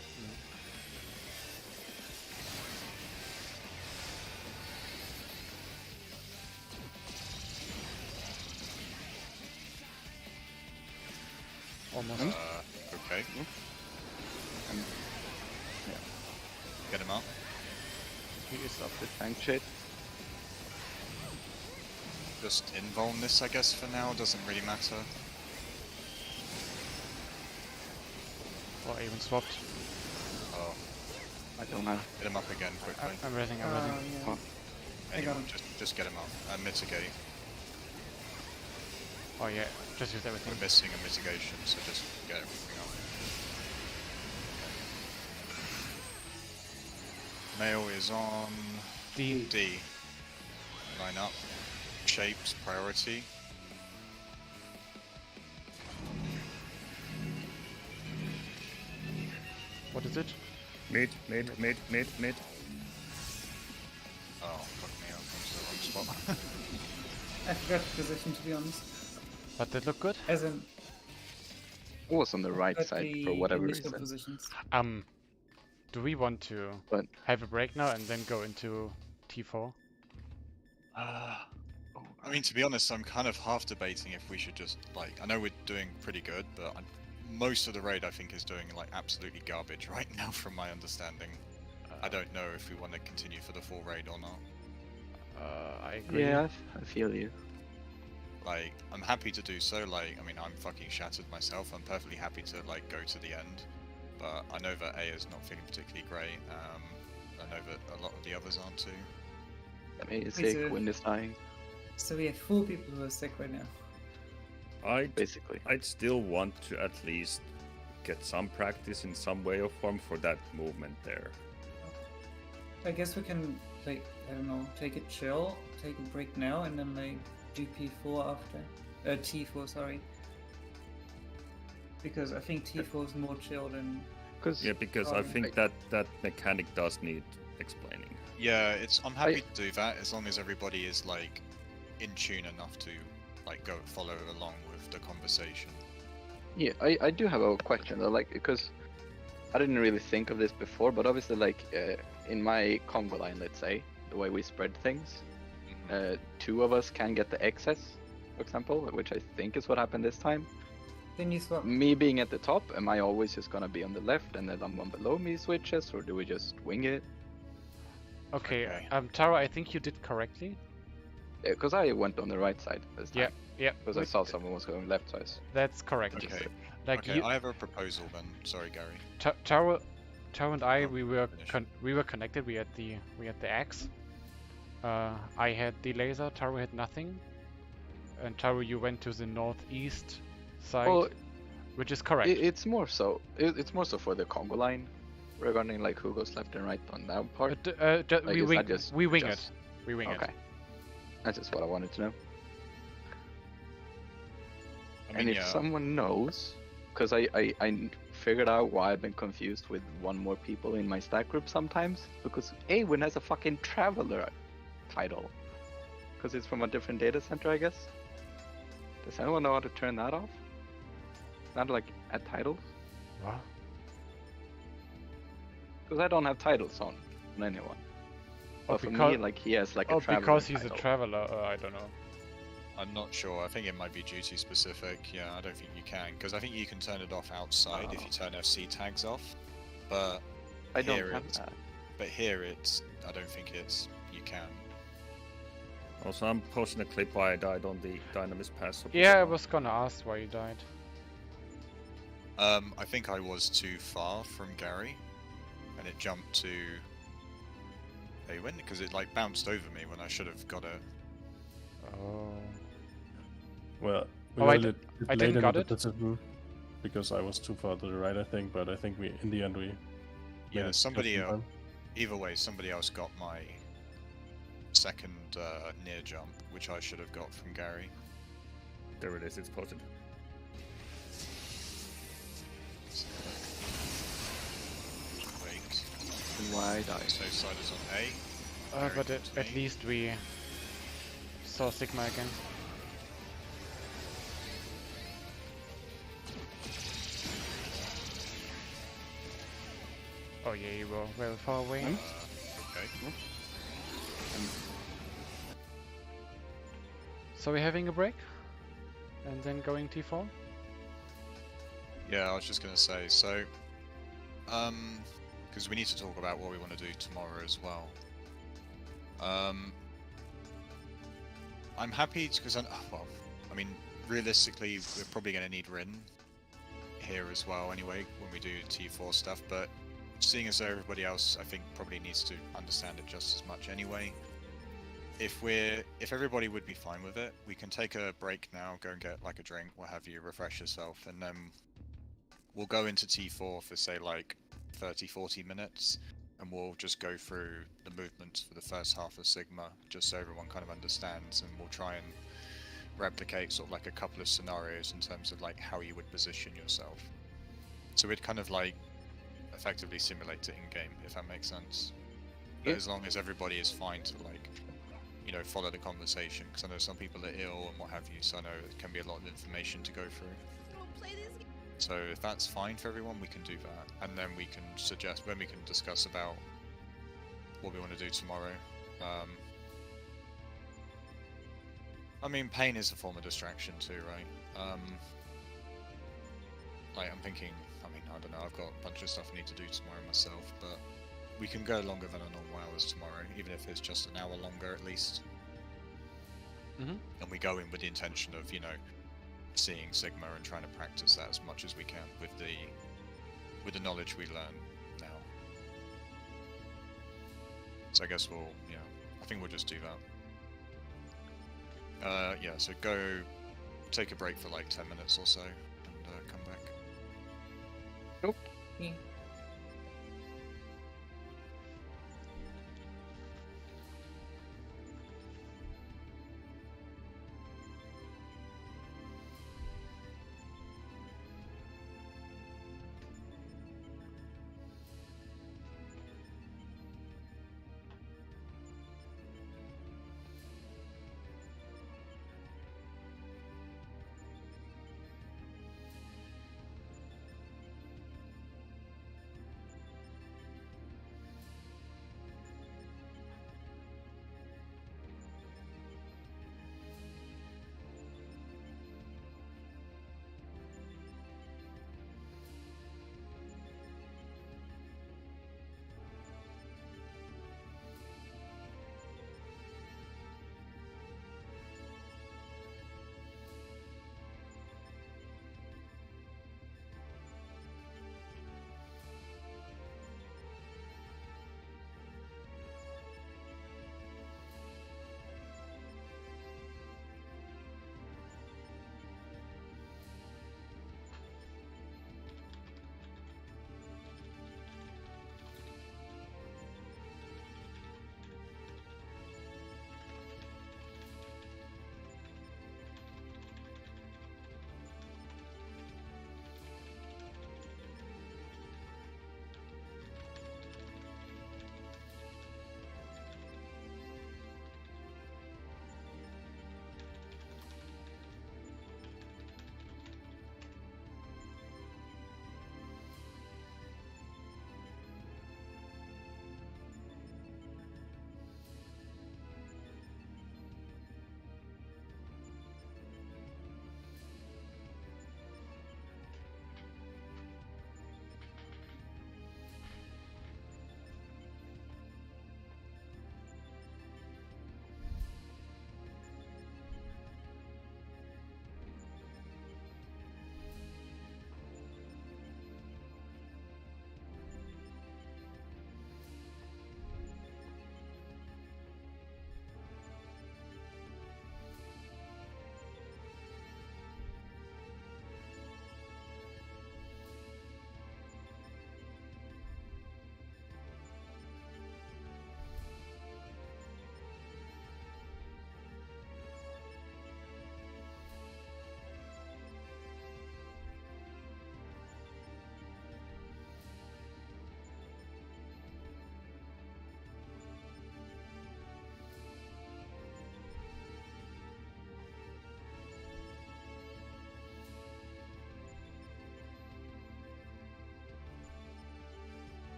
[SPEAKER 2] Almost.
[SPEAKER 1] Okay.
[SPEAKER 3] And
[SPEAKER 1] Get him up.
[SPEAKER 3] he is up with tank shade.
[SPEAKER 1] Just invuln this, I guess, for now. Doesn't really matter.
[SPEAKER 2] Or even swapped.
[SPEAKER 1] Oh,
[SPEAKER 3] I don't know.
[SPEAKER 1] hit him up again quickly.
[SPEAKER 2] I'm resing, I'm resing.
[SPEAKER 7] Yeah. I got
[SPEAKER 1] Anyone,
[SPEAKER 7] him.
[SPEAKER 1] just get him up. And mitigate.
[SPEAKER 2] Oh yeah, just use everything.
[SPEAKER 1] We're missing a mitigation, so just get everything up. Mail is on
[SPEAKER 2] D.
[SPEAKER 1] D. Line up. Shapes, priority.
[SPEAKER 2] What is it?
[SPEAKER 4] Mid.
[SPEAKER 1] Oh, fuck me, I'm to the wrong spot.
[SPEAKER 7] I forgot the position, to be honest.
[SPEAKER 2] But that look good?
[SPEAKER 7] As in,
[SPEAKER 3] It was on the right
[SPEAKER 7] but
[SPEAKER 3] side
[SPEAKER 7] the
[SPEAKER 3] for whatever
[SPEAKER 7] initial
[SPEAKER 3] reason.
[SPEAKER 7] positions.
[SPEAKER 2] Do we want to
[SPEAKER 3] But-
[SPEAKER 2] have a break now and then go into T4?
[SPEAKER 1] I mean, to be honest, I'm kind of half debating if we should just, like, I know we're doing pretty good, but most of the raid I think is doing, like, absolutely garbage right now from my understanding. I don't know if we want to continue for the full raid or not.
[SPEAKER 2] I agree.
[SPEAKER 3] Yeah, I feel you.
[SPEAKER 1] Like, I'm happy to do so, like, I mean, I'm fucking shattered myself, I'm perfectly happy to, like, go to the end. But I know that A is not feeling particularly great, I know that a lot of the others aren't too.
[SPEAKER 3] I mean, it's
[SPEAKER 7] Me
[SPEAKER 3] sick,
[SPEAKER 7] too.
[SPEAKER 3] wind is dying,
[SPEAKER 7] So we have 4 people who are sick right now.
[SPEAKER 3] basically.
[SPEAKER 4] I'd still want to at least get some practice in some way or form for that movement there.
[SPEAKER 7] I guess we can, like, I don't know, take a chill, take a break now, and then, like, do P4 after. T4, sorry. Because I think T4 is more chill than.
[SPEAKER 4] Yeah, because I think that mechanic does need explaining.
[SPEAKER 1] Yeah, I'm happy to do that as long as everybody is like in tune enough to like go follow along with the conversation.
[SPEAKER 3] Yeah, I do have a question though, like, because I didn't really think of this before, but obviously, like, in my Congo line, let's say, the way we spread things, 2 of us can get the excess, for example, which I think is what happened this time.
[SPEAKER 7] Then you swap.
[SPEAKER 3] Me being at the top, am I always just gonna be on the left and then someone below me switches, or do we just wing it?
[SPEAKER 2] Okay,
[SPEAKER 1] Okay.
[SPEAKER 2] Tara, I think you did correctly.
[SPEAKER 3] Because I went on the right side this time.
[SPEAKER 2] Yeah,
[SPEAKER 3] Because I saw someone was going left, so I
[SPEAKER 2] that's correct.
[SPEAKER 1] Okay.
[SPEAKER 2] Like
[SPEAKER 1] Okay,
[SPEAKER 2] you,
[SPEAKER 1] I have a proposal then. Sorry, Gary.
[SPEAKER 2] Tara and I,
[SPEAKER 1] Oh,
[SPEAKER 2] we were
[SPEAKER 1] finish.
[SPEAKER 2] connected. We had the axe. I had the laser. Taro had nothing. And Taro, you went to the northeast side,
[SPEAKER 3] Well,
[SPEAKER 2] which is correct.
[SPEAKER 3] it's more so. It's more so for the Congo line, regarding like who goes left and right on that part. Like,
[SPEAKER 2] we
[SPEAKER 3] is
[SPEAKER 2] wing,
[SPEAKER 3] that just
[SPEAKER 2] we wing it.
[SPEAKER 3] just-
[SPEAKER 2] We wing
[SPEAKER 3] Okay,
[SPEAKER 2] it.
[SPEAKER 3] that's just what I wanted to know.
[SPEAKER 1] I mean,
[SPEAKER 3] And if
[SPEAKER 1] yeah,
[SPEAKER 3] someone knows, because I figured out why I've been confused with one more people in my stack group sometimes, because Awin has a fucking traveler title, because it's from a different data center, I guess. Does anyone know how to turn that off? Not like add titles,
[SPEAKER 2] What?
[SPEAKER 3] because I don't have titles on anyone.
[SPEAKER 2] Oh,
[SPEAKER 3] But for me,
[SPEAKER 2] because-
[SPEAKER 3] like he has like a
[SPEAKER 2] Oh,
[SPEAKER 3] traveler
[SPEAKER 2] because he's a
[SPEAKER 3] title.
[SPEAKER 2] traveler. I don't know.
[SPEAKER 1] I'm not sure. I think it might be duty specific. Yeah, I don't think you can because I think you can turn it off outside if you turn FC tags off. But
[SPEAKER 3] I don't
[SPEAKER 1] here
[SPEAKER 3] have
[SPEAKER 1] it's-
[SPEAKER 3] that.
[SPEAKER 1] but here I don't think you can.
[SPEAKER 4] Also, I'm posting a clip why I died on the Dynamis Pass. so
[SPEAKER 2] Yeah, I
[SPEAKER 4] people know.
[SPEAKER 2] was gonna ask why you died.
[SPEAKER 1] I think I was too far from Gary, and it jumped to Awin because it like bounced over me when I should have got a.
[SPEAKER 2] Oh.
[SPEAKER 6] Well, we
[SPEAKER 2] Oh,
[SPEAKER 6] got
[SPEAKER 2] I
[SPEAKER 6] a
[SPEAKER 2] d-
[SPEAKER 6] little
[SPEAKER 2] I
[SPEAKER 6] bit
[SPEAKER 2] didn't
[SPEAKER 6] late in
[SPEAKER 2] got
[SPEAKER 6] the
[SPEAKER 2] it.
[SPEAKER 6] decision because I was too far to the right, I think. But I think in the end, we. made
[SPEAKER 1] Yeah,
[SPEAKER 6] it
[SPEAKER 1] somebody
[SPEAKER 6] just in
[SPEAKER 1] else.
[SPEAKER 6] time.
[SPEAKER 1] Either way, somebody else got my second near jump, which I should have got from Gary.
[SPEAKER 4] There it is, it's posted.
[SPEAKER 1] Wait.
[SPEAKER 3] And why I died.
[SPEAKER 1] So side is on A. Very
[SPEAKER 2] But
[SPEAKER 1] good to
[SPEAKER 2] at
[SPEAKER 1] me.
[SPEAKER 2] least we saw Sigma again. Oh yeah, you were very far away.
[SPEAKER 1] Okay.
[SPEAKER 2] So we're having a break? And then going T4?
[SPEAKER 1] Yeah, I was just gonna say. So, Because we need to talk about what we want to do tomorrow as well. I'm happy because well, I mean, realistically, we're probably going to need Rin here as well anyway when we do T4 stuff. But seeing as though everybody else, I think, probably needs to understand it just as much anyway. If everybody would be fine with it, we can take a break now, go and get like a drink, what have you, refresh yourself, and then we'll go into T4 for say like 30-40 minutes, and we'll just go through the movements for the first half of Sigma, just so everyone kind of understands, and we'll try and replicate sort of like a couple of scenarios in terms of like how you would position yourself. So we'd kind of like effectively simulate it in game, if that makes sense. But as long as everybody is fine to like, you know, follow the conversation, because I know some people are ill and what have you, so I know it can be a lot of information to go through. So if that's fine for everyone, we can do that, and then we can suggest when we can discuss about what we want to do tomorrow. I mean, pain is a form of distraction too, right? Like I'm thinking, I mean, I don't know, I've got a bunch of stuff I need to do tomorrow myself, but we can go longer than our normal hours tomorrow, even if it's just an hour longer at least. And we go in with the intention of, you know, seeing Sigma and trying to practice that as much as we can with the knowledge we learn now. So I guess we'll, yeah, I think we'll just do that. Yeah, so go take a break for like 10 minutes or so and come back.
[SPEAKER 3] Nope.
[SPEAKER 7] Yeah.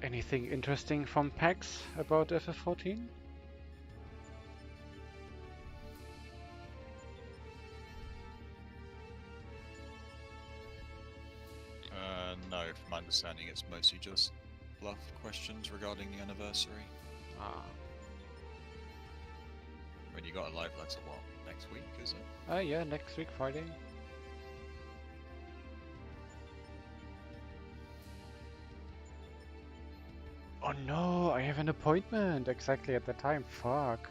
[SPEAKER 2] Anything interesting from PAX about FF14?
[SPEAKER 1] No, from my understanding, it's mostly just bluff questions regarding the anniversary.
[SPEAKER 2] Ah.
[SPEAKER 1] When you got a live letter, what, next week, is it?
[SPEAKER 2] Yeah, next week, Friday. Oh no, I have an appointment exactly at the time. Fuck.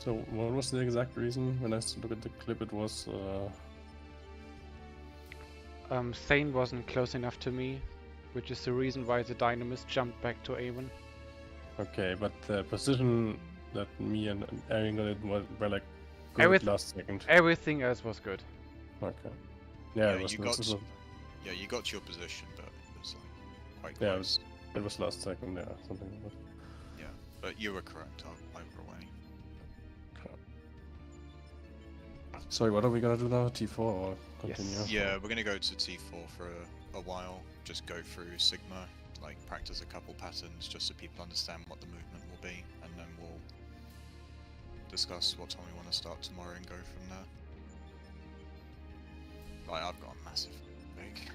[SPEAKER 6] So what was the exact reason? When I look at the clip, it was
[SPEAKER 2] Thane wasn't close enough to me, which is the reason why the Dynamist jumped back to Avon.
[SPEAKER 6] okay, but the position that me and Aaron got it were like good
[SPEAKER 2] Everyth-
[SPEAKER 6] last second.
[SPEAKER 2] Everything else was good.
[SPEAKER 6] Okay. Yeah,
[SPEAKER 1] Yeah,
[SPEAKER 6] it was.
[SPEAKER 1] you
[SPEAKER 6] this
[SPEAKER 1] got-
[SPEAKER 6] was-
[SPEAKER 1] Yeah, you got to your position, but it was like quite
[SPEAKER 6] Yeah,
[SPEAKER 1] close.
[SPEAKER 6] it was last second. Yeah, something like that.
[SPEAKER 1] But you were correct either way.
[SPEAKER 6] Sorry, what are we gonna do now? T4 or
[SPEAKER 2] Yes.
[SPEAKER 6] continue?
[SPEAKER 1] Yeah, we're gonna go to T4 for a while. Just go through Sigma, like practice a couple patterns, just so people understand what the movement will be, and then we'll discuss what time we want to start tomorrow and go from there. Like, I've got a massive big.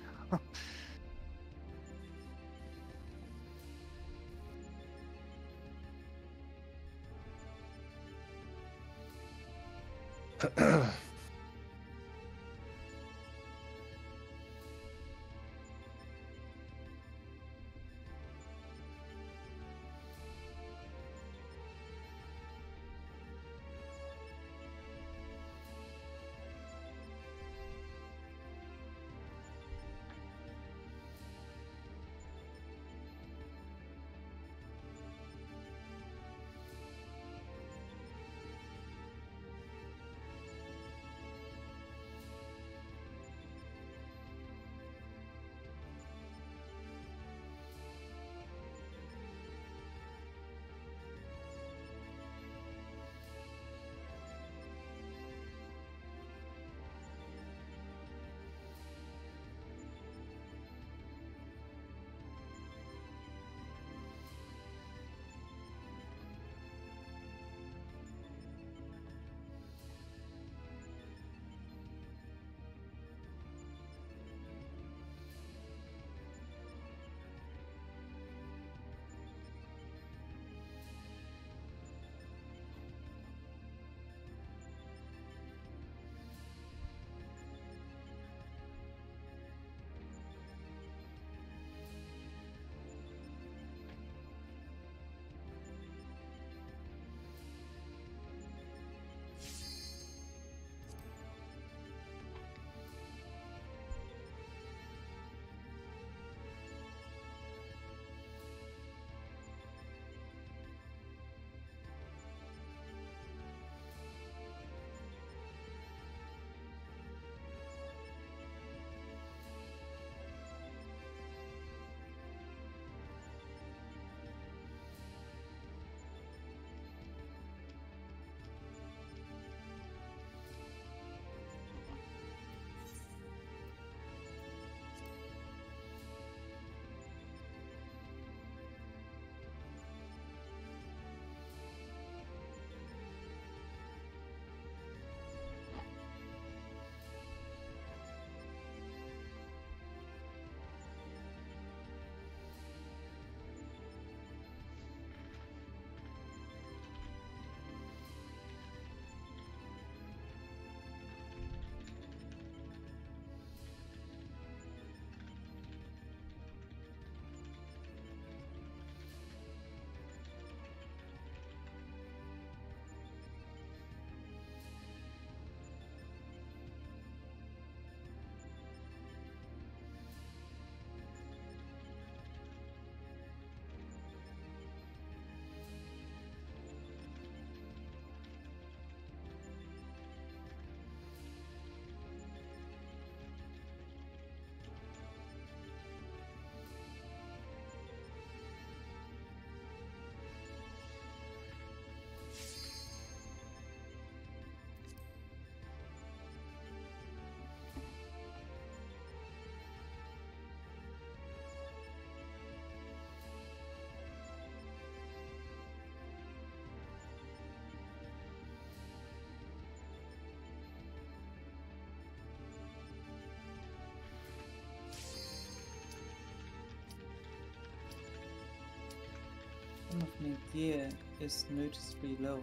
[SPEAKER 7] Some of my gear is noticeably low.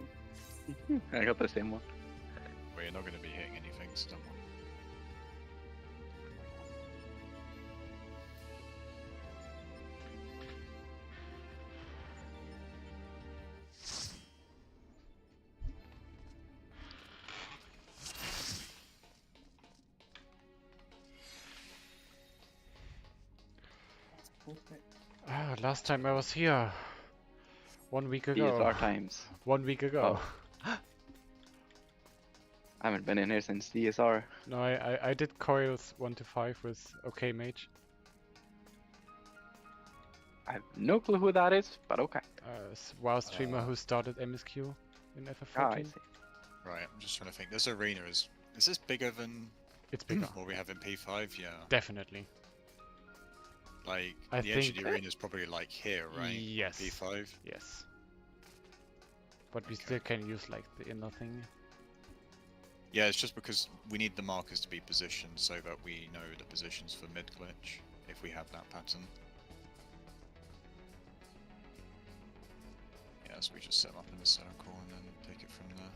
[SPEAKER 3] I got the same one.
[SPEAKER 1] Well, you're not going to be hitting anything, so don't worry.
[SPEAKER 2] Last time I was here. 1 week ago.
[SPEAKER 3] DSR times.
[SPEAKER 2] 1 week ago.
[SPEAKER 3] I haven't been in here since DSR.
[SPEAKER 2] No, I did coils 1 to 5 with OK Mage.
[SPEAKER 3] I have no clue who that is, but okay.
[SPEAKER 2] WoW streamer who started MSQ in FF14.
[SPEAKER 3] Ah, I see.
[SPEAKER 1] Right, I'm just trying to think. This arena is this bigger than
[SPEAKER 2] It's bigger.
[SPEAKER 1] what we have in P5? Yeah.
[SPEAKER 2] Definitely.
[SPEAKER 1] Like
[SPEAKER 2] I
[SPEAKER 1] the edge of
[SPEAKER 2] think-
[SPEAKER 1] the arena is probably like here, right?
[SPEAKER 2] Yes.
[SPEAKER 1] P5.
[SPEAKER 2] Yes. But we
[SPEAKER 1] Okay.
[SPEAKER 2] still can use like the inner thing.
[SPEAKER 1] Yeah, it's just because we need the markers to be positioned so that we know the positions for mid glitch if we have that pattern. Yeah, so we just set them up in a circle and then take it from there.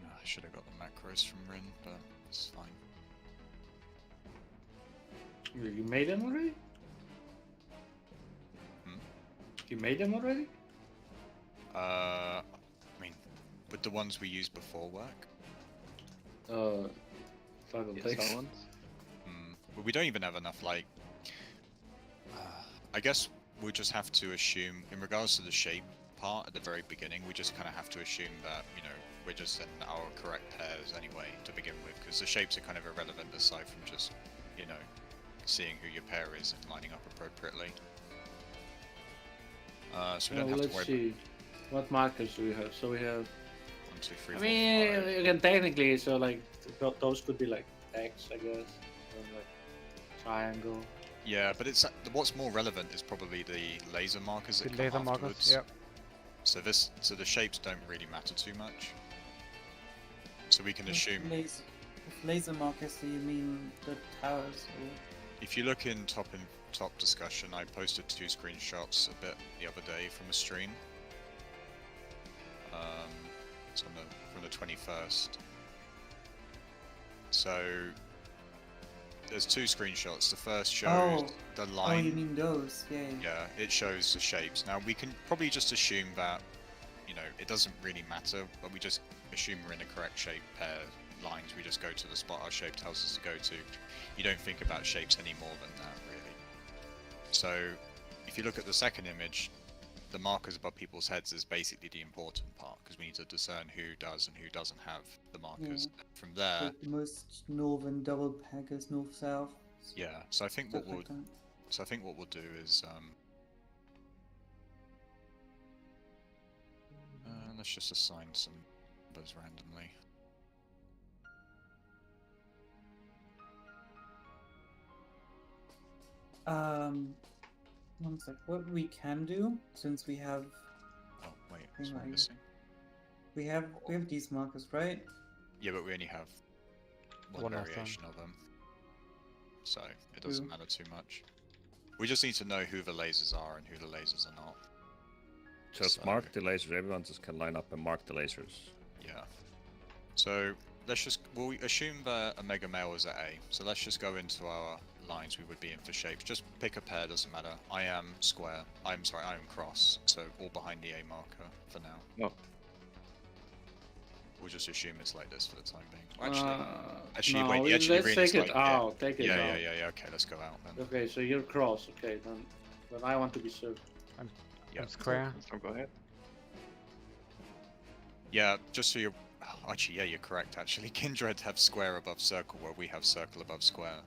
[SPEAKER 1] I should have got the macros from Rin, but it's fine.
[SPEAKER 5] You made them already?
[SPEAKER 1] Hmm?
[SPEAKER 5] You made them already?
[SPEAKER 1] I mean, would the ones we used before work?
[SPEAKER 5] Final
[SPEAKER 3] DSR
[SPEAKER 5] takes.
[SPEAKER 3] ones.
[SPEAKER 1] But we don't even have enough, like... I guess we'll just have to assume, in regards to the shape part at the very beginning, we just kind of have to assume that, you know, we're just in our correct pairs anyway to begin with, because the shapes are kind of irrelevant aside from just, you know, seeing who your pair is and lining up appropriately. So we don't have
[SPEAKER 5] Let's
[SPEAKER 1] to worry
[SPEAKER 5] see. What markers do we have? So we have.
[SPEAKER 1] about 1, 2, 3,
[SPEAKER 5] I
[SPEAKER 1] 4,
[SPEAKER 5] mean,
[SPEAKER 1] 5.
[SPEAKER 5] you can technically, so like those could be like X, I guess, or like triangle.
[SPEAKER 1] Yeah, but it's what's more relevant is probably the laser markers that
[SPEAKER 2] The
[SPEAKER 1] come
[SPEAKER 2] laser markers,
[SPEAKER 1] afterwards.
[SPEAKER 2] yeah.
[SPEAKER 1] So the shapes don't really matter too much. So we can assume
[SPEAKER 7] With laser markers, do you mean the towers? Or...
[SPEAKER 1] if you look in top discussion, I posted 2 screenshots a bit the other day from a stream. It's on from the 21st. So there's 2 screenshots. The first shows the
[SPEAKER 7] Oh,
[SPEAKER 1] line.
[SPEAKER 7] you mean those? Yeah.
[SPEAKER 1] Yeah, it shows the shapes. Now we can probably just assume that, you know, it doesn't really matter, but we just assume we're in the correct shape pair lines. We just go to the spot our shape tells us to go to. You don't think about shapes any more than that, really. So if you look at the second image, the markers above people's heads is basically the important part, because we need to discern who does and who doesn't have the markers. From there,
[SPEAKER 7] Like the most northern double packers, north-south.
[SPEAKER 1] yeah. So I think
[SPEAKER 7] Stuff
[SPEAKER 1] what we'll
[SPEAKER 7] like that.
[SPEAKER 1] So I think what we'll do is, let's just assign some numbers randomly.
[SPEAKER 7] One sec. What we can do, since we have
[SPEAKER 1] Oh wait, what's
[SPEAKER 7] Hang on.
[SPEAKER 1] missing?
[SPEAKER 7] we have these markers, right?
[SPEAKER 1] Yeah, but we only have one
[SPEAKER 2] One of them.
[SPEAKER 1] variation of them, so it doesn't
[SPEAKER 7] True.
[SPEAKER 1] matter too much. We just need to know who the lasers are and who the lasers are not.
[SPEAKER 4] Just
[SPEAKER 1] So-
[SPEAKER 4] mark the lasers. Everyone just can line up and mark the lasers.
[SPEAKER 1] Yeah. So we'll assume that Omega Male is at A. So let's just go into our lines we would be in for shapes. Just pick a pair, doesn't matter. I am square. I am cross. So all behind the A marker for now.
[SPEAKER 3] No.
[SPEAKER 1] We'll just assume it's like this for the time being. Well,
[SPEAKER 5] Uh,
[SPEAKER 1] actually,
[SPEAKER 5] no,
[SPEAKER 1] wait. The edge of the
[SPEAKER 5] let's
[SPEAKER 1] arena
[SPEAKER 5] take
[SPEAKER 1] is
[SPEAKER 5] it
[SPEAKER 1] like
[SPEAKER 5] out. Take it
[SPEAKER 1] yeah,
[SPEAKER 5] out.
[SPEAKER 1] yeah. Okay, let's go out then.
[SPEAKER 5] Okay, so you're cross. Okay, then I want to be served.
[SPEAKER 1] Yeah.
[SPEAKER 2] I'm square.
[SPEAKER 3] So go ahead.
[SPEAKER 1] Yeah, just so you're... Actually, yeah, you're correct, actually. Kindred have square above circle, where we have circle above square.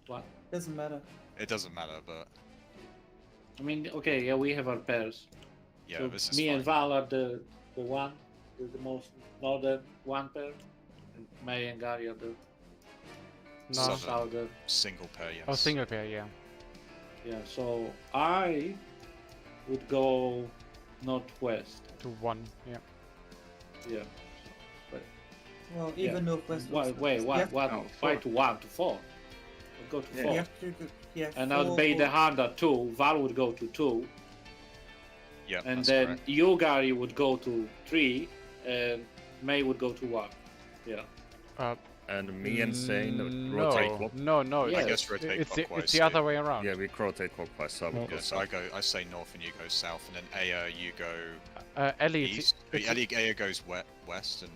[SPEAKER 5] What?
[SPEAKER 7] Doesn't matter.
[SPEAKER 1] It doesn't matter, but...
[SPEAKER 5] I mean, okay, yeah, we have our pairs.
[SPEAKER 1] Yeah,
[SPEAKER 5] so
[SPEAKER 1] this is
[SPEAKER 5] me
[SPEAKER 1] fine.
[SPEAKER 5] and Val are the most northern one pair, and May and Gary are the
[SPEAKER 2] No.
[SPEAKER 1] Southern.
[SPEAKER 5] southern.
[SPEAKER 1] Single pair, yes.
[SPEAKER 2] Oh, single pair, yeah.
[SPEAKER 5] Yeah, so I would go northwest.
[SPEAKER 2] To 1, yeah.
[SPEAKER 5] Yeah.
[SPEAKER 7] Well,
[SPEAKER 5] Yeah.
[SPEAKER 7] even northwest.
[SPEAKER 5] Wait,
[SPEAKER 7] looks
[SPEAKER 5] wait,
[SPEAKER 7] nice.
[SPEAKER 5] what?
[SPEAKER 7] Yeah,
[SPEAKER 5] What?
[SPEAKER 3] Oh,
[SPEAKER 5] Why
[SPEAKER 3] four.
[SPEAKER 5] to 1 to 4? I'd go to
[SPEAKER 3] Yeah,
[SPEAKER 5] 4.
[SPEAKER 7] you have to go. Yeah.
[SPEAKER 5] And I'd pay the hand at 2. Val would go to 2.
[SPEAKER 1] Yeah,
[SPEAKER 5] And
[SPEAKER 1] that's
[SPEAKER 5] then
[SPEAKER 1] correct.
[SPEAKER 5] you, Gary, would go to 3. And May would go to 1. Yeah.
[SPEAKER 4] And me and Zane
[SPEAKER 2] no,
[SPEAKER 4] rotate clock.
[SPEAKER 2] no.
[SPEAKER 5] Yeah,
[SPEAKER 1] I
[SPEAKER 5] Yes.
[SPEAKER 1] guess rotate
[SPEAKER 2] It's
[SPEAKER 1] clockwise.
[SPEAKER 2] the other way around.
[SPEAKER 4] Yeah, we rotate clockwise. So I would
[SPEAKER 6] Yeah,
[SPEAKER 4] go
[SPEAKER 1] Yeah, so
[SPEAKER 4] south.
[SPEAKER 1] I say north and you go south, and then Aya, you go
[SPEAKER 2] Ellie,
[SPEAKER 1] east.
[SPEAKER 2] it's-
[SPEAKER 1] Aya goes west, and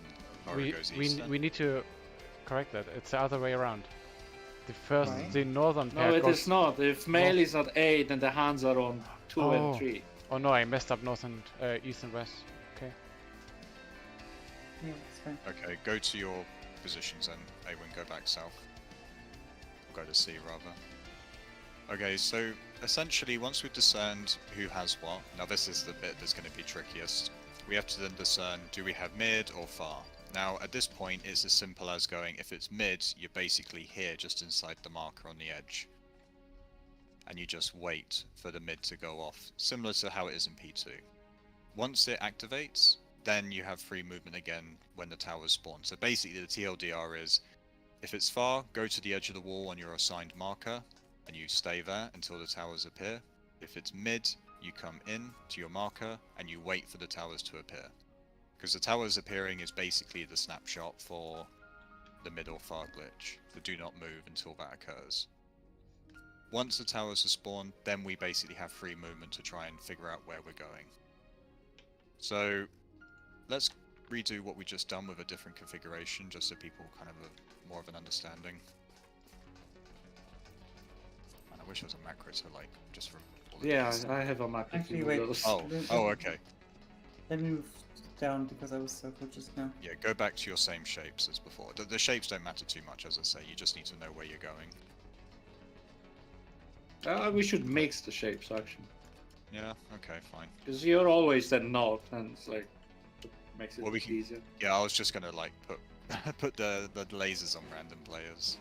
[SPEAKER 1] Mara
[SPEAKER 2] we
[SPEAKER 1] goes east. then.
[SPEAKER 2] we need to correct that. It's the other way around.
[SPEAKER 7] Right.
[SPEAKER 2] The northern
[SPEAKER 5] No,
[SPEAKER 2] pair
[SPEAKER 5] it
[SPEAKER 2] goes.
[SPEAKER 5] is not. If male is at 8, then the hands are on 2
[SPEAKER 2] Oh.
[SPEAKER 5] and 3.
[SPEAKER 2] Oh no, I messed up north and east and west. Okay.
[SPEAKER 7] Yeah, it's fine.
[SPEAKER 1] Okay, go to your positions then, Awen, go back south. Go to C rather. Okay, so essentially once we've discerned who has what, now this is the bit that's going to be trickiest, we have to then discern do we have mid or far. Now at this point it's as simple as going, if it's mid, you're basically here just inside the marker on the edge. And you just wait for the mid to go off, similar to how it is in P2. Once it activates, then you have free movement again when the towers spawn. So basically the TLDR is, if it's far, go to the edge of the wall on your assigned marker, and you stay there until the towers appear. If it's mid, you come in to your marker, and you wait for the towers to appear. Because the towers appearing is basically the snapshot for the mid or far glitch. So do not move until that occurs. Once the towers are spawned, then we basically have free movement to try and figure out where we're going. So let's redo what we just done with a different configuration, just so people kind of have more of an understanding. Man, I wish there was a macro to like just from all of
[SPEAKER 5] Yeah,
[SPEAKER 1] these.
[SPEAKER 5] I have a macro.
[SPEAKER 7] Actually,
[SPEAKER 5] for
[SPEAKER 7] wait.
[SPEAKER 5] those.
[SPEAKER 1] Oh, okay.
[SPEAKER 7] Let me move down because I was circled just now.
[SPEAKER 1] Yeah, go back to your same shapes as before. The shapes don't matter too much, as I say. You just need to know where you're going.
[SPEAKER 5] We should mix the shapes actually,
[SPEAKER 1] Yeah. Okay. Fine.
[SPEAKER 5] because you're always the not, and it's like it makes it
[SPEAKER 1] Well, we can-
[SPEAKER 5] easier.
[SPEAKER 1] Yeah, I was just gonna like put put the lasers on random players.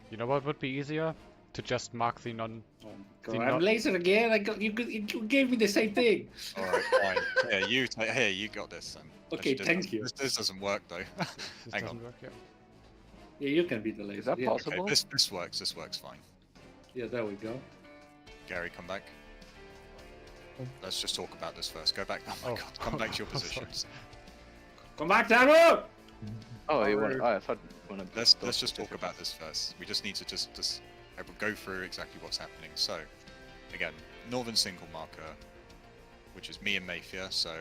[SPEAKER 2] You know what would be easier? To just mark the non.
[SPEAKER 5] Oh,
[SPEAKER 2] The
[SPEAKER 5] God, I'm
[SPEAKER 2] not-
[SPEAKER 5] laser again. I got you. You gave me the same thing.
[SPEAKER 1] All right. Fine. Yeah. Here, you got this then.
[SPEAKER 5] Okay,
[SPEAKER 1] Actually, this
[SPEAKER 5] thank
[SPEAKER 1] doesn't-
[SPEAKER 5] you.
[SPEAKER 1] This doesn't work though.
[SPEAKER 2] This
[SPEAKER 1] Hang
[SPEAKER 2] doesn't
[SPEAKER 1] on.
[SPEAKER 2] work. Yeah.
[SPEAKER 5] Yeah, you can be the laser.
[SPEAKER 3] that
[SPEAKER 5] yeah.
[SPEAKER 3] possible?
[SPEAKER 1] Okay, this works. This works fine.
[SPEAKER 5] Yeah, there we go.
[SPEAKER 1] Gary, come back. Let's just talk about this first. Go back. Oh my
[SPEAKER 2] Oh.
[SPEAKER 1] god. Come back to your
[SPEAKER 2] Oh, sorry.
[SPEAKER 1] positions.
[SPEAKER 5] Come back, Daru!
[SPEAKER 3] Oh, you want?
[SPEAKER 5] Alright.
[SPEAKER 3] Oh, I thought you wanted.
[SPEAKER 1] Let's just talk about this first. We just need to just go through exactly what's happening. So, again, northern single marker, which is me and Mayfair. So,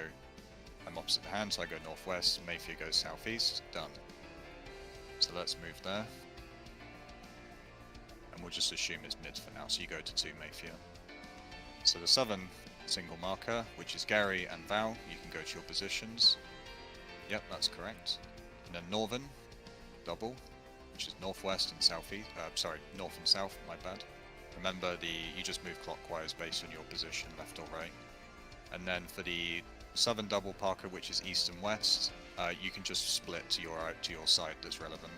[SPEAKER 1] I'm opposite the hand, so I go northwest. Mayfair goes southeast. Done. So let's move there, and we'll just assume it's mid for now. So you go to 2 Mayfair. So the southern single marker, which is Gary and Val, you can go to your positions. Yep, that's correct. And then northern double, which is northwest and southeast. Sorry, north and south. My bad. Remember, you just move clockwise based on your position, left or right. And then for the southern double Parker, which is east and west, you can just split to your side that's relevant.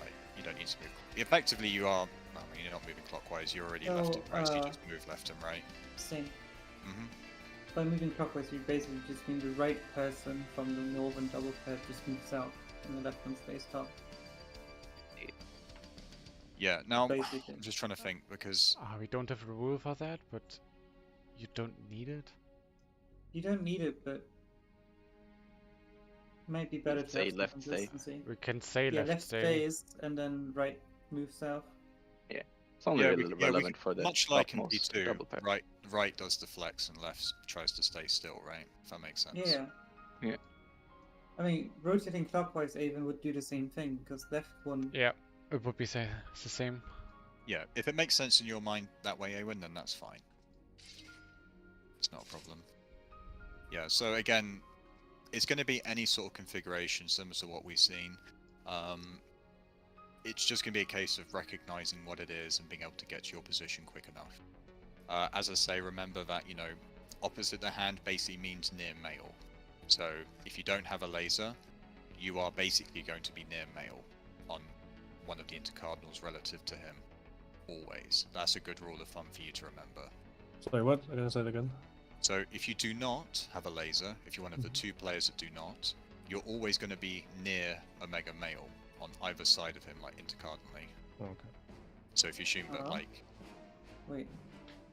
[SPEAKER 1] Like, you don't need to move. Effectively, you are. I mean, you're not moving clockwise. You're already left and right. So you just move left and right.
[SPEAKER 7] Same.
[SPEAKER 1] Mhm.
[SPEAKER 7] By moving clockwise, you basically just mean the right person from the northern double pair just moves out, and the left one stays top.
[SPEAKER 1] Yeah. Now,
[SPEAKER 7] Basically.
[SPEAKER 1] I'm just trying to think because
[SPEAKER 2] We don't have a rule for that, but you don't need it.
[SPEAKER 7] You don't need it, but it might be better to
[SPEAKER 3] Say
[SPEAKER 7] have some
[SPEAKER 3] left stay.
[SPEAKER 7] consistency.
[SPEAKER 2] We can say
[SPEAKER 7] Yeah,
[SPEAKER 2] left
[SPEAKER 7] left
[SPEAKER 2] stay.
[SPEAKER 7] stays and then right move south.
[SPEAKER 3] It's only
[SPEAKER 1] yeah,
[SPEAKER 3] really
[SPEAKER 1] we
[SPEAKER 3] relevant for the
[SPEAKER 1] much like in
[SPEAKER 3] topmost
[SPEAKER 1] P2,
[SPEAKER 3] double pair.
[SPEAKER 1] right does the flex and left tries to stay still, right? If that makes sense.
[SPEAKER 7] Yeah.
[SPEAKER 3] Yeah.
[SPEAKER 7] I mean, rotating clockwise even would do the same thing because left one.
[SPEAKER 2] Yeah, it would be it's the same.
[SPEAKER 1] Yeah, if it makes sense in your mind that way, Awen, then that's fine. It's not a problem. Yeah, so again, it's going to be any sort of configuration similar to what we've seen. It's just going to be a case of recognizing what it is and being able to get to your position quick enough. As I say, remember that, you know, opposite the hand basically means near male. So if you don't have a laser, you are basically going to be near male on one of the intercardinals relative to him. Always. That's a good rule of thumb for you to remember.
[SPEAKER 6] Sorry, what? I gotta say it again.
[SPEAKER 1] So if you do not have a laser, if you're one of the 2 players that do not, you're always going to be near Omega Male on either side of him, like intercardinally.
[SPEAKER 6] Oh, okay.
[SPEAKER 1] So if you assume that,
[SPEAKER 7] Oh.
[SPEAKER 1] like,
[SPEAKER 7] Wait,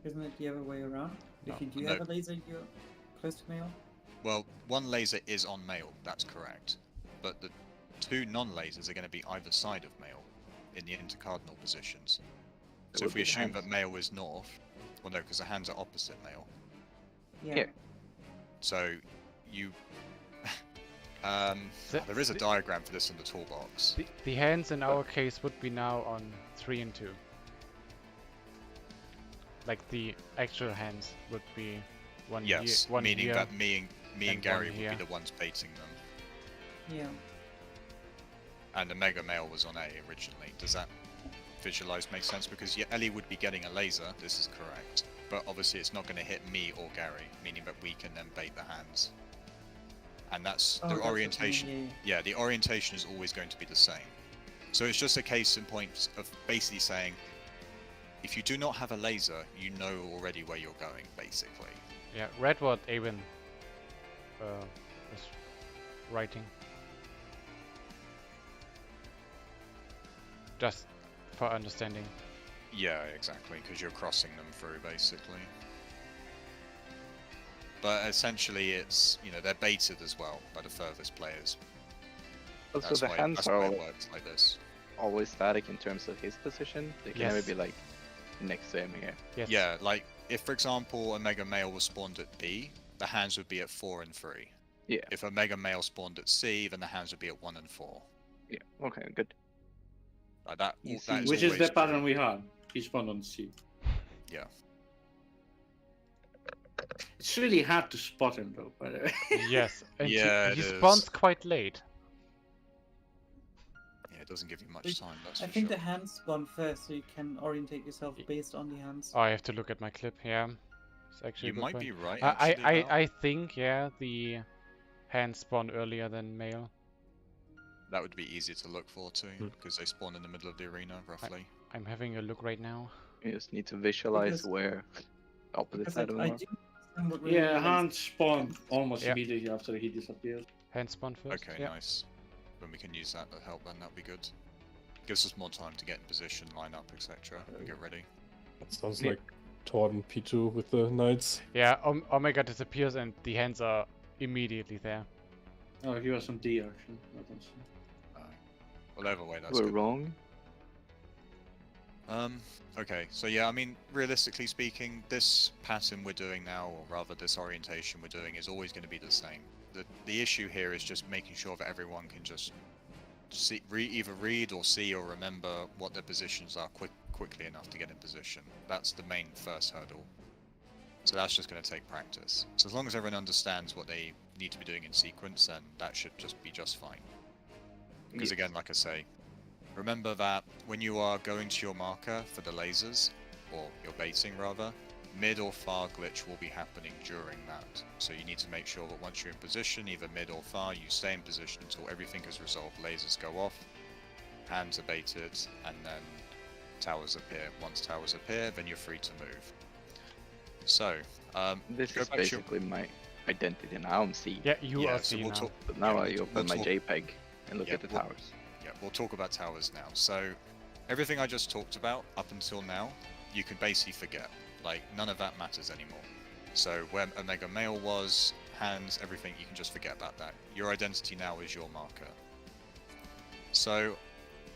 [SPEAKER 7] isn't it the other way around?
[SPEAKER 2] No.
[SPEAKER 7] If you do
[SPEAKER 1] No.
[SPEAKER 7] have a laser, you're close to male.
[SPEAKER 1] Well, one laser is on male, that's correct. But the 2 non-lasers are going to be either side of male in the intercardinal positions.
[SPEAKER 3] It
[SPEAKER 1] So
[SPEAKER 3] would
[SPEAKER 1] if we
[SPEAKER 3] be the
[SPEAKER 1] assume that
[SPEAKER 3] hands.
[SPEAKER 1] male is north, well no, because the hands are opposite male.
[SPEAKER 7] Yeah.
[SPEAKER 3] Yeah.
[SPEAKER 1] So you...
[SPEAKER 2] The-
[SPEAKER 1] there is a diagram for this in the toolbox.
[SPEAKER 2] The hands in our case would be now on 3 and 2. Like the actual hands would be one
[SPEAKER 1] Yes,
[SPEAKER 2] here, one
[SPEAKER 1] meaning
[SPEAKER 2] here.
[SPEAKER 1] that me and
[SPEAKER 2] and
[SPEAKER 1] Gary
[SPEAKER 2] one
[SPEAKER 1] would
[SPEAKER 2] here.
[SPEAKER 1] be the ones baiting them.
[SPEAKER 7] Yeah.
[SPEAKER 1] And the Mega Male was on A originally. Does that visualize make sense? Because yeah, Ellie would be getting a laser, this is correct. But obviously it's not going to hit me or Gary, meaning that we can then bait the hands. And that's
[SPEAKER 7] Oh,
[SPEAKER 1] the
[SPEAKER 7] that's what you
[SPEAKER 1] orientation.
[SPEAKER 7] mean,
[SPEAKER 1] Yeah, the orientation is always going to be the same. So it's just a case in point of basically saying, if you do not have a laser, you know already where you're going, basically.
[SPEAKER 2] Yeah, read what Avin was writing. Just for understanding.
[SPEAKER 1] Yeah, exactly, because you're crossing them through, basically. But essentially, it's, you know, they're baited as well by the furthest players.
[SPEAKER 3] Also,
[SPEAKER 1] That's
[SPEAKER 3] the
[SPEAKER 1] why,
[SPEAKER 3] hands
[SPEAKER 1] that's
[SPEAKER 3] are
[SPEAKER 1] why it works like this.
[SPEAKER 3] always static in terms of his position. They can never
[SPEAKER 2] Yes.
[SPEAKER 3] be like next to him here.
[SPEAKER 2] Yes.
[SPEAKER 1] Yeah, like, if for example a Mega Male was spawned at B, the hands would be at 4 and 3.
[SPEAKER 3] Yeah.
[SPEAKER 1] If a Mega Male spawned at C, then the hands would be at 1 and 4.
[SPEAKER 3] Yeah. Okay. Good.
[SPEAKER 1] Like that,
[SPEAKER 3] You
[SPEAKER 1] that
[SPEAKER 3] see-
[SPEAKER 1] is
[SPEAKER 5] Which is
[SPEAKER 1] always
[SPEAKER 5] the pattern
[SPEAKER 1] true.
[SPEAKER 5] we had. He spawned on C.
[SPEAKER 1] Yeah.
[SPEAKER 5] It's really hard to spot him though, by the way.
[SPEAKER 2] Yes. And
[SPEAKER 1] Yeah,
[SPEAKER 2] he
[SPEAKER 1] it is.
[SPEAKER 2] spawns quite late.
[SPEAKER 1] Yeah, it doesn't give you much
[SPEAKER 7] Wait,
[SPEAKER 1] time, that's
[SPEAKER 7] I
[SPEAKER 1] for
[SPEAKER 7] think
[SPEAKER 1] sure.
[SPEAKER 7] the hands spawn first, so you can orientate yourself based on the hands.
[SPEAKER 2] Oh, I have to look at my clip. Yeah. It's actually
[SPEAKER 1] You
[SPEAKER 2] a good
[SPEAKER 1] might
[SPEAKER 2] point.
[SPEAKER 1] be right,
[SPEAKER 2] I
[SPEAKER 1] actually, Val.
[SPEAKER 2] I think, yeah, the hands spawn earlier than male.
[SPEAKER 1] That would be easier to look for too,
[SPEAKER 6] Hmm.
[SPEAKER 1] because they spawn in the middle of the arena, roughly.
[SPEAKER 2] I'm having a look right now.
[SPEAKER 3] You just need to visualize
[SPEAKER 7] Because-
[SPEAKER 3] where the opposite
[SPEAKER 7] Because
[SPEAKER 3] side of
[SPEAKER 7] I
[SPEAKER 3] them are.
[SPEAKER 7] do understand what really
[SPEAKER 5] Yeah,
[SPEAKER 7] happens.
[SPEAKER 5] Hans spawned almost
[SPEAKER 2] Yeah.
[SPEAKER 5] immediately after he disappeared.
[SPEAKER 2] Hands spawn first.
[SPEAKER 1] Okay,
[SPEAKER 2] yeah.
[SPEAKER 1] nice. When we can use that to help, then that'd be good. Gives us more time to get in position, line up, etc. and get ready.
[SPEAKER 6] That sounds
[SPEAKER 2] Yeah.
[SPEAKER 6] like Tord and P2 with the knights.
[SPEAKER 2] Yeah, Omega disappears and the hands are immediately there.
[SPEAKER 5] Oh, he was on D actually. Not on C.
[SPEAKER 1] Well, either way, that's
[SPEAKER 3] We're
[SPEAKER 1] good.
[SPEAKER 3] wrong.
[SPEAKER 1] Okay, so yeah, I mean, realistically speaking, this pattern we're doing now, or rather this orientation we're doing, is always going to be the same. The issue here is just making sure that everyone can just see, either read or see or remember what their positions are quickly enough to get in position. That's the main first hurdle. So that's just going to take practice. So as long as everyone understands what they need to be doing in sequence, then that should just be just fine. Because
[SPEAKER 3] Yeah.
[SPEAKER 1] again, like I say, remember that when you are going to your marker for the lasers, or your baiting rather, mid or far glitch will be happening during that. So you need to make sure that once you're in position, either mid or far, you stay in position until everything is resolved. Lasers go off, hands are baited, and then towers appear. Once towers appear, then you're free to move. So,
[SPEAKER 3] This
[SPEAKER 1] go
[SPEAKER 3] is
[SPEAKER 1] back to your-
[SPEAKER 3] basically my identity now. I'm C.
[SPEAKER 2] Yeah, you
[SPEAKER 1] Yeah,
[SPEAKER 2] are
[SPEAKER 1] so
[SPEAKER 2] C
[SPEAKER 1] we'll
[SPEAKER 2] now.
[SPEAKER 1] talk-
[SPEAKER 3] But now
[SPEAKER 1] yeah,
[SPEAKER 3] I
[SPEAKER 1] we'll
[SPEAKER 3] open my
[SPEAKER 1] talk-
[SPEAKER 3] JPEG and look
[SPEAKER 1] Yeah,
[SPEAKER 3] at the
[SPEAKER 1] we'll-
[SPEAKER 3] towers.
[SPEAKER 1] Yeah, we'll talk about towers now. So, everything I just talked about up until now, you can basically forget. Like, none of that matters anymore. So, where Omega Male was, hands, everything, you can just forget about that. Your identity now is your marker. So,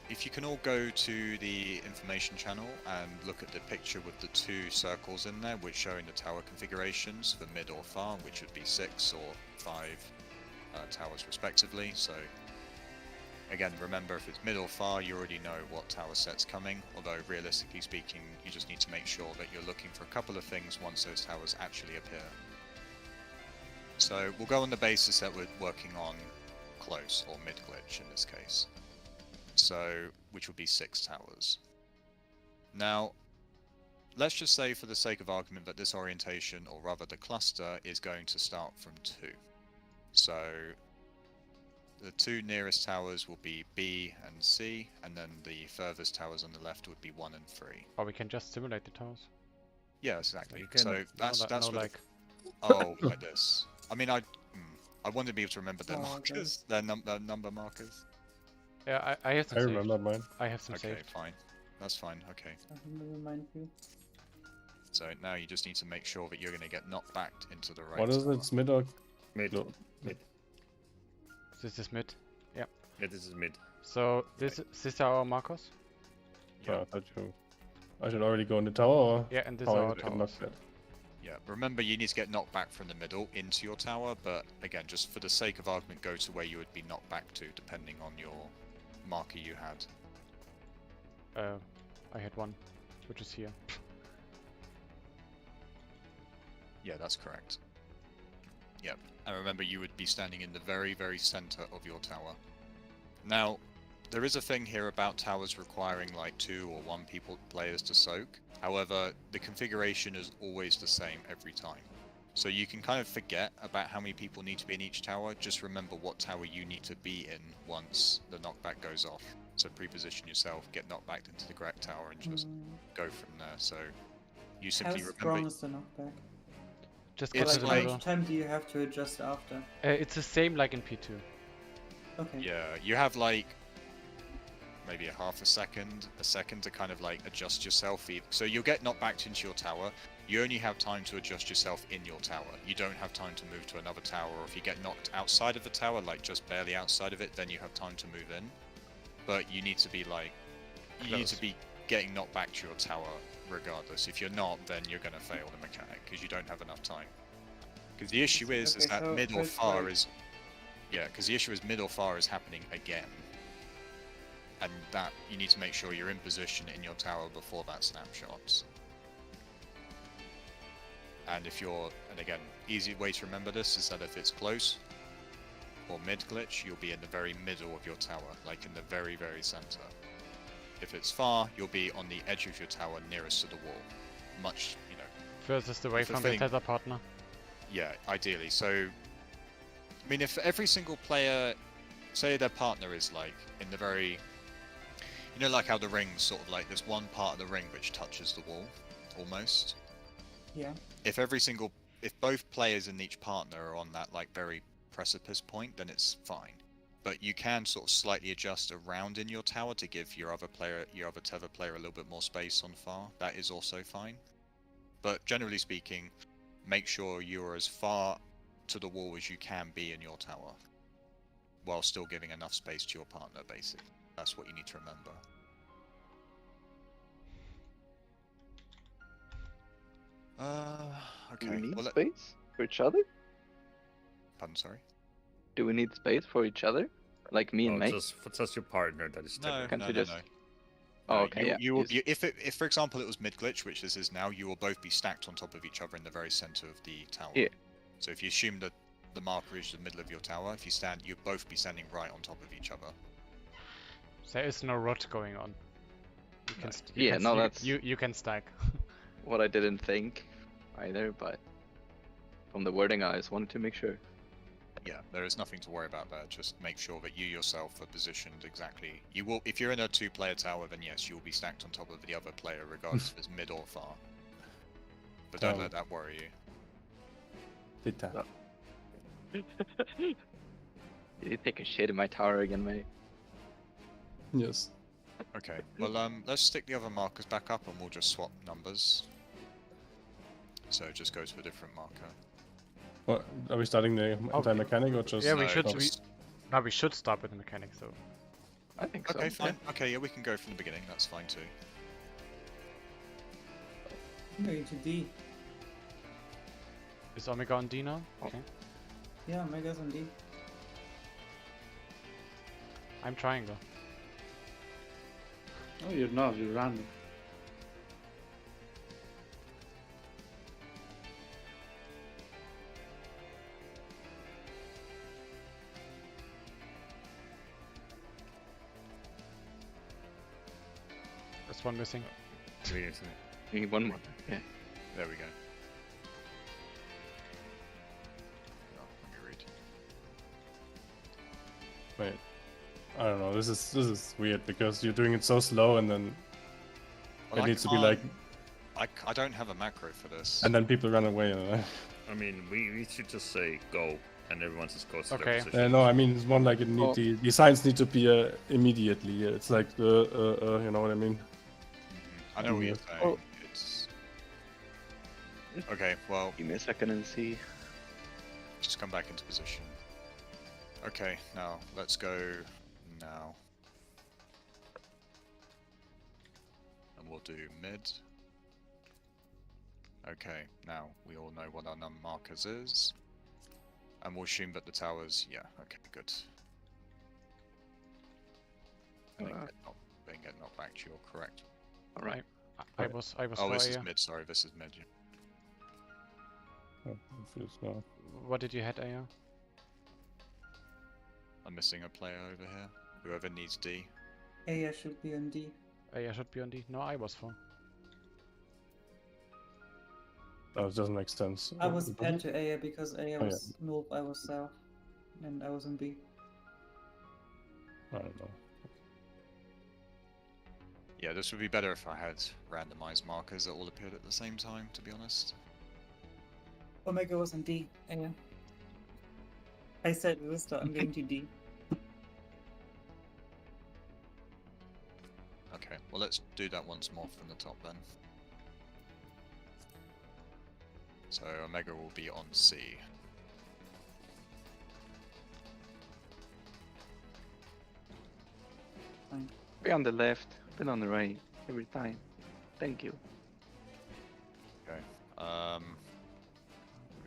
[SPEAKER 1] if you can all go to the information channel and look at the picture with the 2 circles in there, which showing the tower configurations for mid or far, which would be 6 or 5 towers respectively. So, again, remember if it's mid or far, you already know what tower set's coming, although realistically speaking, you just need to make sure that you're looking for a couple of things once those towers actually appear. So we'll go on the basis that we're working on close, or mid glitch in this case. So, which would be 6 towers. Now, let's just say for the sake of argument that this orientation, or rather the cluster, is going to start from 2. So, the 2 nearest towers will be B and C, and then the furthest towers on the left would be 1 and 3.
[SPEAKER 2] Or we can just simulate the towers.
[SPEAKER 1] Yeah, exactly.
[SPEAKER 6] You can-
[SPEAKER 1] So that's
[SPEAKER 2] no,
[SPEAKER 1] that's
[SPEAKER 2] no,
[SPEAKER 1] what
[SPEAKER 2] like
[SPEAKER 1] oh, like this. I mean, I want to be able to remember their
[SPEAKER 7] Oh, okay.
[SPEAKER 1] markers, their number markers.
[SPEAKER 2] yeah, I have some
[SPEAKER 6] I
[SPEAKER 2] saved.
[SPEAKER 6] remember mine.
[SPEAKER 2] I have some
[SPEAKER 1] Okay,
[SPEAKER 2] saved.
[SPEAKER 1] fine. That's fine. Okay.
[SPEAKER 7] I can remind you.
[SPEAKER 1] So now you just need to make sure that you're going to get knocked back into the right.
[SPEAKER 6] What is it?
[SPEAKER 1] tower.
[SPEAKER 6] It's mid or
[SPEAKER 4] Mid.
[SPEAKER 6] No.
[SPEAKER 4] Mid.
[SPEAKER 2] This is mid.
[SPEAKER 4] Yeah, this is mid.
[SPEAKER 2] So this is our markers.
[SPEAKER 1] Yeah.
[SPEAKER 6] I thought I should already go in the tower, or
[SPEAKER 2] Yeah, and this
[SPEAKER 6] how
[SPEAKER 2] is
[SPEAKER 6] I
[SPEAKER 2] our
[SPEAKER 6] get
[SPEAKER 2] towers.
[SPEAKER 6] knocked at?
[SPEAKER 1] Yeah, remember you need to get knocked back from the middle into your tower, but again, just for the sake of argument, go to where you would be knocked back to, depending on your marker you had.
[SPEAKER 2] I had one, which is here.
[SPEAKER 1] Yeah, that's correct. Yep, and remember you would be standing in the very, very center of your tower. Now, there is a thing here about towers requiring like 2 or 1 players to soak. However, the configuration is always the same every time. So you can kind of forget about how many people need to be in each tower, just remember what tower you need to be in once the knockback goes off. So pre-position yourself, get knocked back into the correct tower and just go from there. So you
[SPEAKER 7] How
[SPEAKER 1] simply
[SPEAKER 7] strong
[SPEAKER 1] remember...
[SPEAKER 7] is the knockback?
[SPEAKER 2] Just
[SPEAKER 1] It's
[SPEAKER 2] go to the
[SPEAKER 7] How
[SPEAKER 2] middle.
[SPEAKER 7] much time do you have to adjust after?
[SPEAKER 2] It's the same like in P2.
[SPEAKER 7] Okay.
[SPEAKER 1] Yeah, you have like maybe a half a second to kind of like adjust yourself. So you'll get knocked back into your tower. You only have time to adjust yourself in your tower. You don't have time to move to another tower, or if you get knocked outside of the tower, like just barely outside of it, then you have time to move in. But you need to be like, you need to be getting knocked back to your tower regardless. If you're not, then you're going to fail the mechanic because you don't have enough time. Because the issue is
[SPEAKER 7] Okay,
[SPEAKER 1] that
[SPEAKER 7] so
[SPEAKER 1] mid or
[SPEAKER 7] it's
[SPEAKER 1] far
[SPEAKER 7] like-
[SPEAKER 1] is... Yeah, because the issue is mid or far is happening again. And that, you need to make sure you're in position in your tower before that snapshot. And if you're, and again, easy way to remember this is that if it's close or mid glitch, you'll be in the very middle of your tower, like in the very, very center. If it's far, you'll be on the edge of your tower nearest to the wall. Much, you know,
[SPEAKER 2] Furthest away
[SPEAKER 1] If the
[SPEAKER 2] from the
[SPEAKER 1] thing-
[SPEAKER 2] tether partner.
[SPEAKER 1] yeah, ideally. So, I mean, if every single player, say their partner is like in the very, you know, like how the ring's sort of like there's one part of the ring which touches the wall, almost.
[SPEAKER 7] Yeah.
[SPEAKER 1] If both players in each partner are on that like very precipice point, then it's fine. But you can sort of slightly adjust around in your tower to give your other tether player a little bit more space on far. That is also fine. But generally speaking, make sure you're as far to the wall as you can be in your tower, while still giving enough space to your partner, basically. That's what you need to remember.
[SPEAKER 3] Do
[SPEAKER 1] Okay.
[SPEAKER 3] we need
[SPEAKER 1] Well,
[SPEAKER 3] space for each other?
[SPEAKER 1] pardon, sorry.
[SPEAKER 3] Do we need space for each other? Like me and
[SPEAKER 4] Oh,
[SPEAKER 3] May?
[SPEAKER 4] just your partner that is
[SPEAKER 1] No,
[SPEAKER 4] technically.
[SPEAKER 3] Can't
[SPEAKER 1] no,
[SPEAKER 3] you
[SPEAKER 1] no,
[SPEAKER 3] just-
[SPEAKER 1] no.
[SPEAKER 3] Oh,
[SPEAKER 1] No,
[SPEAKER 3] okay, yeah.
[SPEAKER 1] You will
[SPEAKER 3] use-
[SPEAKER 1] be, if for example it was mid glitch, which this is now, you will both be stacked on top of each other in the very center of the tower.
[SPEAKER 3] Yeah.
[SPEAKER 1] So if you assume that the marker is the middle of your tower, if you stand, you'll both be standing right on top of each other.
[SPEAKER 2] There is no rot going on. You can
[SPEAKER 3] Yeah, no, that's-
[SPEAKER 2] you can stack.
[SPEAKER 3] What I didn't think either, but from the wording, I just wanted to make sure.
[SPEAKER 1] Yeah, there is nothing to worry about there. Just make sure that you yourself are positioned exactly. You will, if you're in a 2-player tower, then yes, you will be stacked on top of the other player, regardless if it's mid or far. But don't
[SPEAKER 6] Oh.
[SPEAKER 1] let that worry you.
[SPEAKER 6] Did that.
[SPEAKER 3] Did you take a shit in my tower again, mate?
[SPEAKER 6] Yes.
[SPEAKER 1] Okay, well, let's stick the other markers back up and we'll just swap numbers. So just go to a different marker.
[SPEAKER 6] What, are we starting the
[SPEAKER 2] Oh,
[SPEAKER 6] anti-mechanic or just...
[SPEAKER 2] Yeah, we
[SPEAKER 1] No,
[SPEAKER 2] should.
[SPEAKER 1] just-
[SPEAKER 2] No, we should start with the mechanics though.
[SPEAKER 3] I think so.
[SPEAKER 1] Okay,
[SPEAKER 3] yeah.
[SPEAKER 1] fine. Okay, yeah, we can go from the beginning. That's fine too.
[SPEAKER 7] I'm going to D.
[SPEAKER 2] Is Omega on D now?
[SPEAKER 3] Oh.
[SPEAKER 2] Okay.
[SPEAKER 7] Yeah, Mega's on D.
[SPEAKER 2] I'm triangle.
[SPEAKER 5] Oh, you're not, you're random.
[SPEAKER 2] There's one missing.
[SPEAKER 3] We need one more. Yeah.
[SPEAKER 1] There we go. Oh, let me read.
[SPEAKER 6] Wait. I don't know, this is weird because you're doing it so slow and then
[SPEAKER 1] Well,
[SPEAKER 6] it
[SPEAKER 1] I
[SPEAKER 6] needs to be
[SPEAKER 1] can't-
[SPEAKER 6] like...
[SPEAKER 1] I don't have a macro for this.
[SPEAKER 6] And then people run away.
[SPEAKER 4] I mean, we should just say go, and everyone just goes to
[SPEAKER 2] Okay.
[SPEAKER 4] their position.
[SPEAKER 6] No, I mean, it's more like it need
[SPEAKER 3] Oh.
[SPEAKER 6] the signs need to be immediately. It's like you know what I mean?
[SPEAKER 1] I know what you're saying.
[SPEAKER 3] Oh.
[SPEAKER 1] It's okay. Well,
[SPEAKER 3] Give me a second and see.
[SPEAKER 1] Just come back into position. Okay, now let's go now. And we'll do mid. Okay, now we all know what our num markers is. And we'll assume that the towers, yeah, okay, good. Then get knocked back to your correct.
[SPEAKER 3] Alright.
[SPEAKER 2] I was
[SPEAKER 1] Oh,
[SPEAKER 2] for
[SPEAKER 1] this is
[SPEAKER 2] Aya.
[SPEAKER 1] mid, sorry, this is mid. Yeah.
[SPEAKER 6] Oh, it feels well.
[SPEAKER 2] What did you hit, Aya?
[SPEAKER 1] I'm missing a player over here. Whoever needs D.
[SPEAKER 7] Aya should be on D.
[SPEAKER 2] Aya should be on D. No, I was for.
[SPEAKER 6] Oh, it doesn't make sense.
[SPEAKER 7] I was paired to Aya because Aya
[SPEAKER 6] Oh, yeah.
[SPEAKER 7] was north, I was south. And I was in B.
[SPEAKER 6] I don't know.
[SPEAKER 1] Yeah, this would be better if I had randomized markers that all appeared at the same time, to be honest.
[SPEAKER 7] Omega was on D, Aya. I said we will start on game to D.
[SPEAKER 1] Okay, well let's do that once more from the top then. So Omega will be on C.
[SPEAKER 7] Fine.
[SPEAKER 3] Be on the left, been on the right every time. Thank you.
[SPEAKER 1] Okay.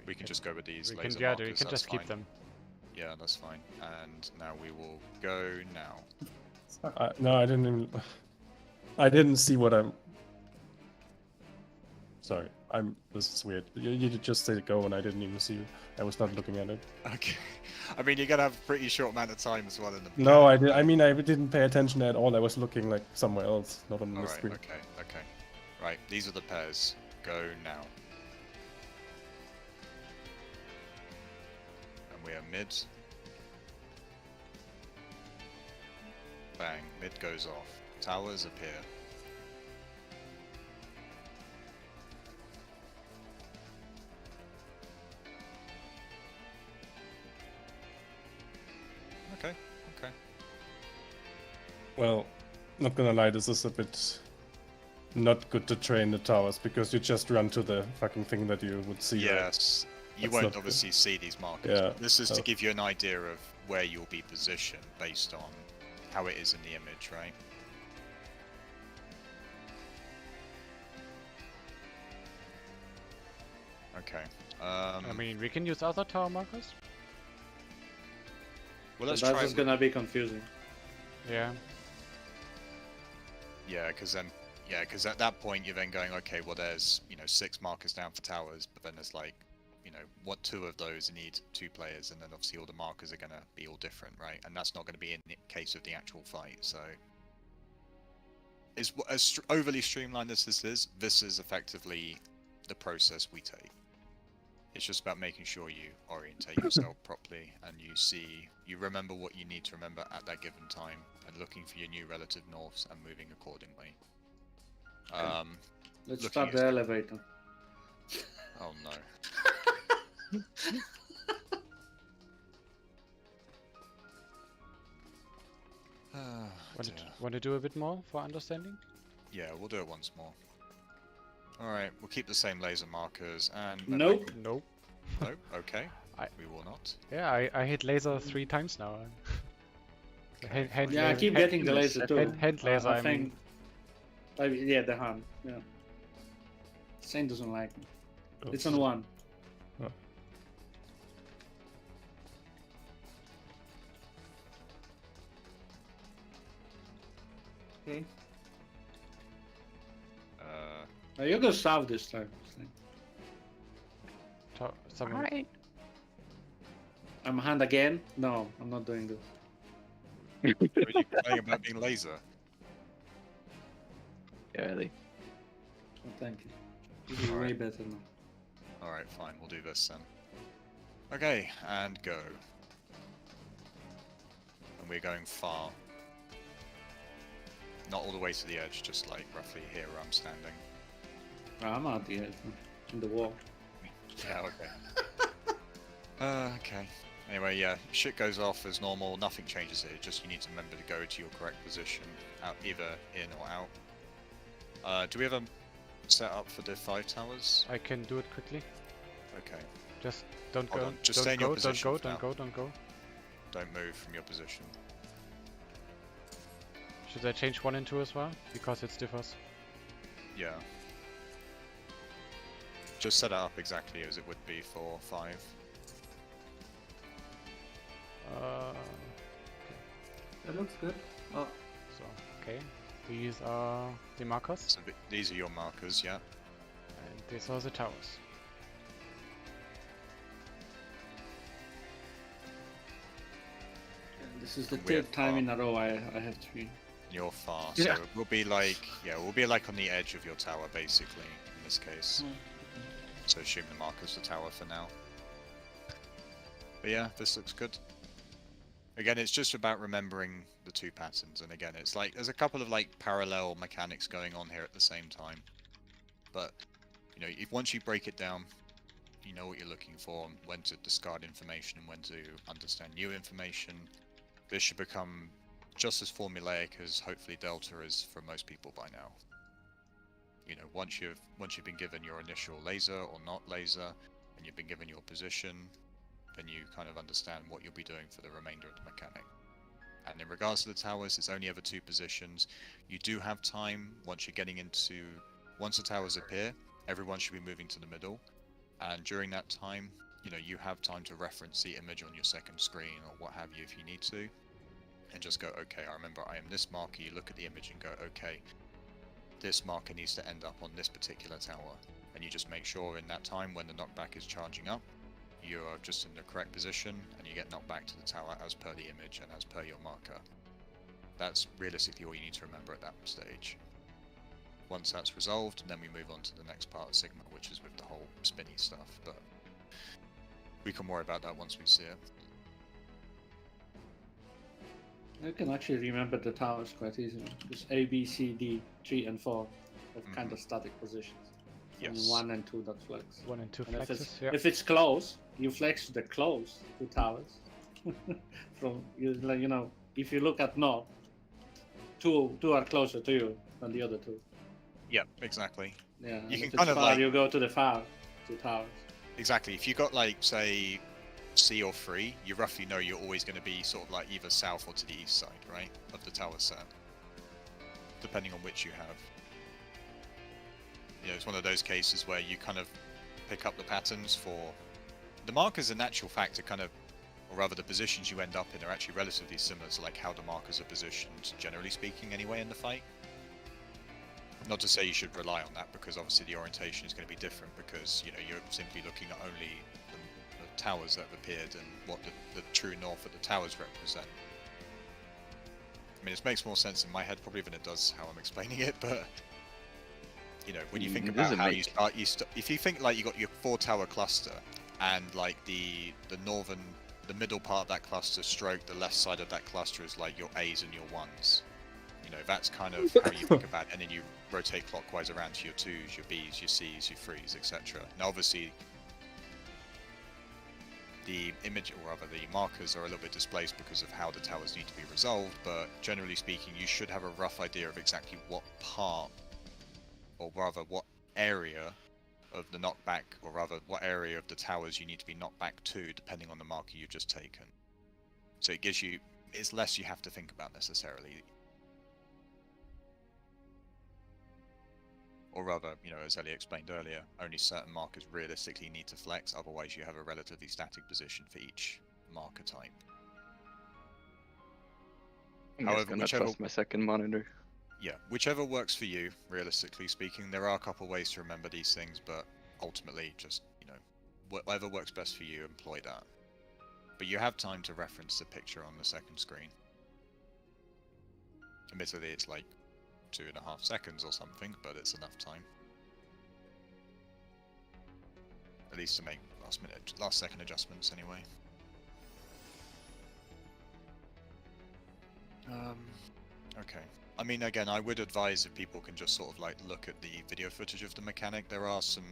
[SPEAKER 1] We can just go with these
[SPEAKER 2] We
[SPEAKER 1] laser
[SPEAKER 2] can, yeah,
[SPEAKER 1] markers,
[SPEAKER 2] we can
[SPEAKER 1] that's
[SPEAKER 2] just keep
[SPEAKER 1] fine.
[SPEAKER 2] them.
[SPEAKER 1] Yeah, that's fine. And now we will go now.
[SPEAKER 7] Sorry.
[SPEAKER 6] No, I didn't even... I didn't see what I'm... Sorry, this is weird. You just said go and I didn't even see you. I was not looking at it.
[SPEAKER 1] Okay. I mean, you're gonna have a pretty short amount of time as well in the.
[SPEAKER 6] No, I did. I mean, I didn't pay attention at all. I was looking like somewhere else, not on the
[SPEAKER 1] Alright,
[SPEAKER 6] screen.
[SPEAKER 1] okay, okay. Right, these are the pairs. Go now. And we are mid. Bang, mid goes off. Towers appear. Okay, okay.
[SPEAKER 6] Well, not gonna lie, this is a bit not good to train the towers because you just run to the fucking thing that you would see. right?
[SPEAKER 1] Yes, you
[SPEAKER 6] That's
[SPEAKER 1] won't
[SPEAKER 6] not good.
[SPEAKER 1] obviously see these markers.
[SPEAKER 6] Yeah,
[SPEAKER 1] but this is to
[SPEAKER 6] so-
[SPEAKER 1] give you an idea of where you'll be positioned based on how it is in the image, right? Okay.
[SPEAKER 2] I mean, we can use other tower markers.
[SPEAKER 1] well, let's
[SPEAKER 5] That's
[SPEAKER 1] try.
[SPEAKER 5] just gonna be confusing.
[SPEAKER 2] Yeah.
[SPEAKER 1] Yeah, because at that point you're then going, okay, well, there's 6 markers down for towers, but then there's like, what 2 of those need 2 players, and then obviously all the markers are gonna be all different, right? And that's not gonna be in the case of the actual fight. So, as overly streamlined as this is effectively the process we take. It's just about making sure you orientate yourself properly and you remember what you need to remember at that given time, and looking for your new relative norths and moving accordingly.
[SPEAKER 5] Let's
[SPEAKER 1] Looking
[SPEAKER 5] start
[SPEAKER 1] at-
[SPEAKER 5] the elevator.
[SPEAKER 1] Oh no. Ah, dear.
[SPEAKER 2] Want to do a bit more for understanding?
[SPEAKER 1] Yeah, we'll do it once more. Alright, we'll keep the same laser markers and...
[SPEAKER 5] Nope.
[SPEAKER 2] Nope.
[SPEAKER 1] Nope, okay.
[SPEAKER 2] I-
[SPEAKER 1] We will not.
[SPEAKER 2] Yeah, I hit laser 3 times now. Hand
[SPEAKER 5] Yeah, I
[SPEAKER 2] laser,
[SPEAKER 5] keep getting the laser too.
[SPEAKER 2] hand laser, I mean.
[SPEAKER 5] Yeah, the hand. Yeah. Saint doesn't like me. It's on 1.
[SPEAKER 7] Okay.
[SPEAKER 5] Now you go south this time.
[SPEAKER 2] Someone,
[SPEAKER 3] Alright.
[SPEAKER 5] I'm hand again? No, I'm not doing this.
[SPEAKER 1] Are you complaining about being laser?
[SPEAKER 3] Yeah, really.
[SPEAKER 5] Oh, thank you. This is way
[SPEAKER 1] Alright.
[SPEAKER 5] better now.
[SPEAKER 1] Alright, fine, we'll do this then. Okay, and go. And we're going far. Not all the way to the edge, just like roughly here where I'm standing.
[SPEAKER 5] I'm out the edge, in the wall.
[SPEAKER 1] Yeah, okay. Okay. Anyway, yeah, shit goes off as normal, nothing changes here, just you need to remember to go to your correct position, out either in or out. Do we have a set up for the 5 towers?
[SPEAKER 2] I can do it quickly.
[SPEAKER 1] Okay.
[SPEAKER 2] Just don't
[SPEAKER 1] Hold
[SPEAKER 2] go.
[SPEAKER 1] on, just
[SPEAKER 2] don't
[SPEAKER 1] stay in
[SPEAKER 2] go,
[SPEAKER 1] your position for
[SPEAKER 2] don't
[SPEAKER 1] now.
[SPEAKER 2] go, don't go.
[SPEAKER 1] Don't move from your position.
[SPEAKER 2] Should I change 1 and 2 as well? Because it differs.
[SPEAKER 1] Yeah. Just set it up exactly as it would be for 5.
[SPEAKER 7] That looks good. Oh,
[SPEAKER 2] So, okay. These are the markers,
[SPEAKER 1] So these are your markers, yeah.
[SPEAKER 2] and these are the towers.
[SPEAKER 5] This is the
[SPEAKER 1] And we have
[SPEAKER 5] third time
[SPEAKER 1] far.
[SPEAKER 5] in a row I have 3.
[SPEAKER 1] You're far,
[SPEAKER 7] Yeah.
[SPEAKER 1] so we'll be like, we'll be like on the edge of your tower, basically, in this case. So assume the marker's the tower for now. But yeah, this looks good. Again, it's just about remembering the 2 patterns, and again, it's like, there's a couple of like parallel mechanics going on here at the same time. But, you know, once you break it down, you know what you're looking for, and when to discard information and when to understand new information. This should become just as formulaic as hopefully Delta is for most people by now. You know, once you've been given your initial laser or not laser, and you've been given your position, then you kind of understand what you'll be doing for the remainder of the mechanic. And in regards to the towers, there's only ever 2 positions. You do have time once you're getting into, once the towers appear, everyone should be moving to the middle, and during that time, you know, you have time to reference the image on your second screen or what have you if you need to, and just go, okay, I remember I am this marker. You look at the image and go, okay, this marker needs to end up on this particular tower, and you just make sure in that time when the knockback is charging up, you are just in the correct position and you get knocked back to the tower as per the image and as per your marker. That's realistically all you need to remember at that stage. Once that's resolved, then we move on to the next part of Sigma, which is with the whole spinny stuff, but we can worry about that once we see it.
[SPEAKER 5] I can actually remember the towers quite easily. Because A, B, C, D, 3 and 4 have kind of static positions. And
[SPEAKER 1] Yes.
[SPEAKER 5] 1 and 2 that flex.
[SPEAKER 2] 1 and 2
[SPEAKER 5] And
[SPEAKER 2] flexes, yeah.
[SPEAKER 5] if it's close, you flex the close 2 towers. From you know, if you look at north, two are closer to you than the other 2.
[SPEAKER 1] Yeah, exactly.
[SPEAKER 5] Yeah. and
[SPEAKER 1] You can
[SPEAKER 5] if it's
[SPEAKER 1] kind of
[SPEAKER 5] far,
[SPEAKER 1] like-
[SPEAKER 5] you go to the far 2 towers.
[SPEAKER 1] Exactly. If you got like, say, C or 3, you roughly know you're always going to be sort of like either south or to the east side, right, of the tower set, depending on which you have. You know, it's one of those cases where you kind of pick up the patterns for the markers. In actual fact, are kind of, or rather, the positions you end up in are actually relatively similar to like how the markers are positioned, generally speaking, anyway, in the fight. Not to say you should rely on that, because obviously the orientation is going to be different, because you know you're simply looking at only the towers that have appeared and what the true north of the towers represent. I mean, this makes more sense in my head probably than it does how I'm explaining it, but you know, when you think
[SPEAKER 3] It
[SPEAKER 1] about
[SPEAKER 3] doesn't
[SPEAKER 1] how
[SPEAKER 3] make-
[SPEAKER 1] if you think like you got your 4 tower cluster and like the middle part of that cluster stroke the left side of that cluster is like your A's and your 1s. You know, that's kind of how you think about it, and then you rotate clockwise around to your 2s, your B's, your C's, your 3s, etc. Now obviously the image, or rather the markers, are a little bit displaced because of how the towers need to be resolved, but generally speaking you should have a rough idea of exactly what part, or rather what area of the knockback, or rather what area of the towers you need to be knocked back to, depending on the marker you've just taken. So it gives you, it's less you have to think about necessarily. Or rather, you know, as Ellie explained earlier, only certain markers realistically need to flex, otherwise you have a relatively static position for each marker type.
[SPEAKER 3] I'm
[SPEAKER 1] However,
[SPEAKER 3] just gonna
[SPEAKER 1] whichever-
[SPEAKER 3] trust my second monitor.
[SPEAKER 1] Yeah, whichever works for you, realistically speaking. There are a couple ways to remember these things, but ultimately, just, you know, whatever works best for you, employ that. But you have time to reference the picture on the second screen. Admittedly, it's like 2.5 seconds or something, but it's enough time. At least to make last second adjustments anyway. Okay. I mean, again, I would advise if people can just sort of like look at the video footage of the mechanic. There are some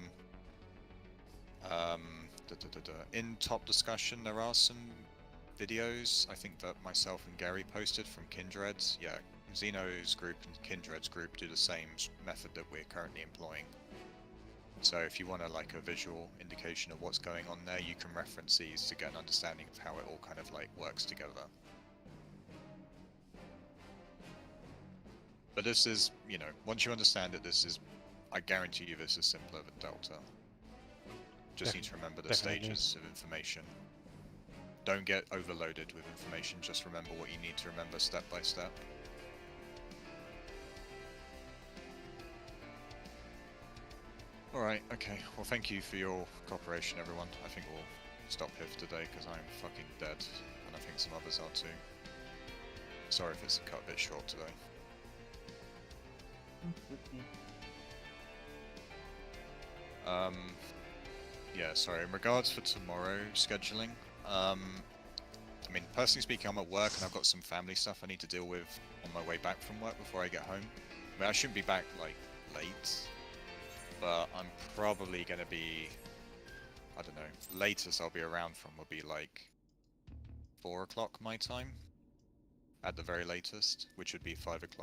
[SPEAKER 1] in top discussion, there are some videos I think that myself and Gary posted from Kindred. Yeah, Xeno's group and Kindred's group do the same method that we're currently employing. So if you want like a visual indication of what's going on there, you can reference these to get an understanding of how it all kind of like works together. But this is, you know, once you understand it, this is, I guarantee you this is simpler than Delta. Just need to remember the
[SPEAKER 2] Definitely.
[SPEAKER 1] stages of information. Don't get overloaded with information, just remember what you need to remember step by step. Alright, okay. Well, thank you for your cooperation, everyone. I think we'll stop here for today, because I'm fucking dead, and I think some others are too. Sorry if it's cut a bit short today. Yeah, sorry, in regards for tomorrow scheduling, I mean, personally speaking, I'm at work and I've got some family stuff I need to deal with on my way back from work before I get home. I mean, I shouldn't be back, like, late, but I'm probably gonna be, I don't know, latest I'll be around from will be, like, 4 o'clock my time, at the very latest, which would be 5 o'clock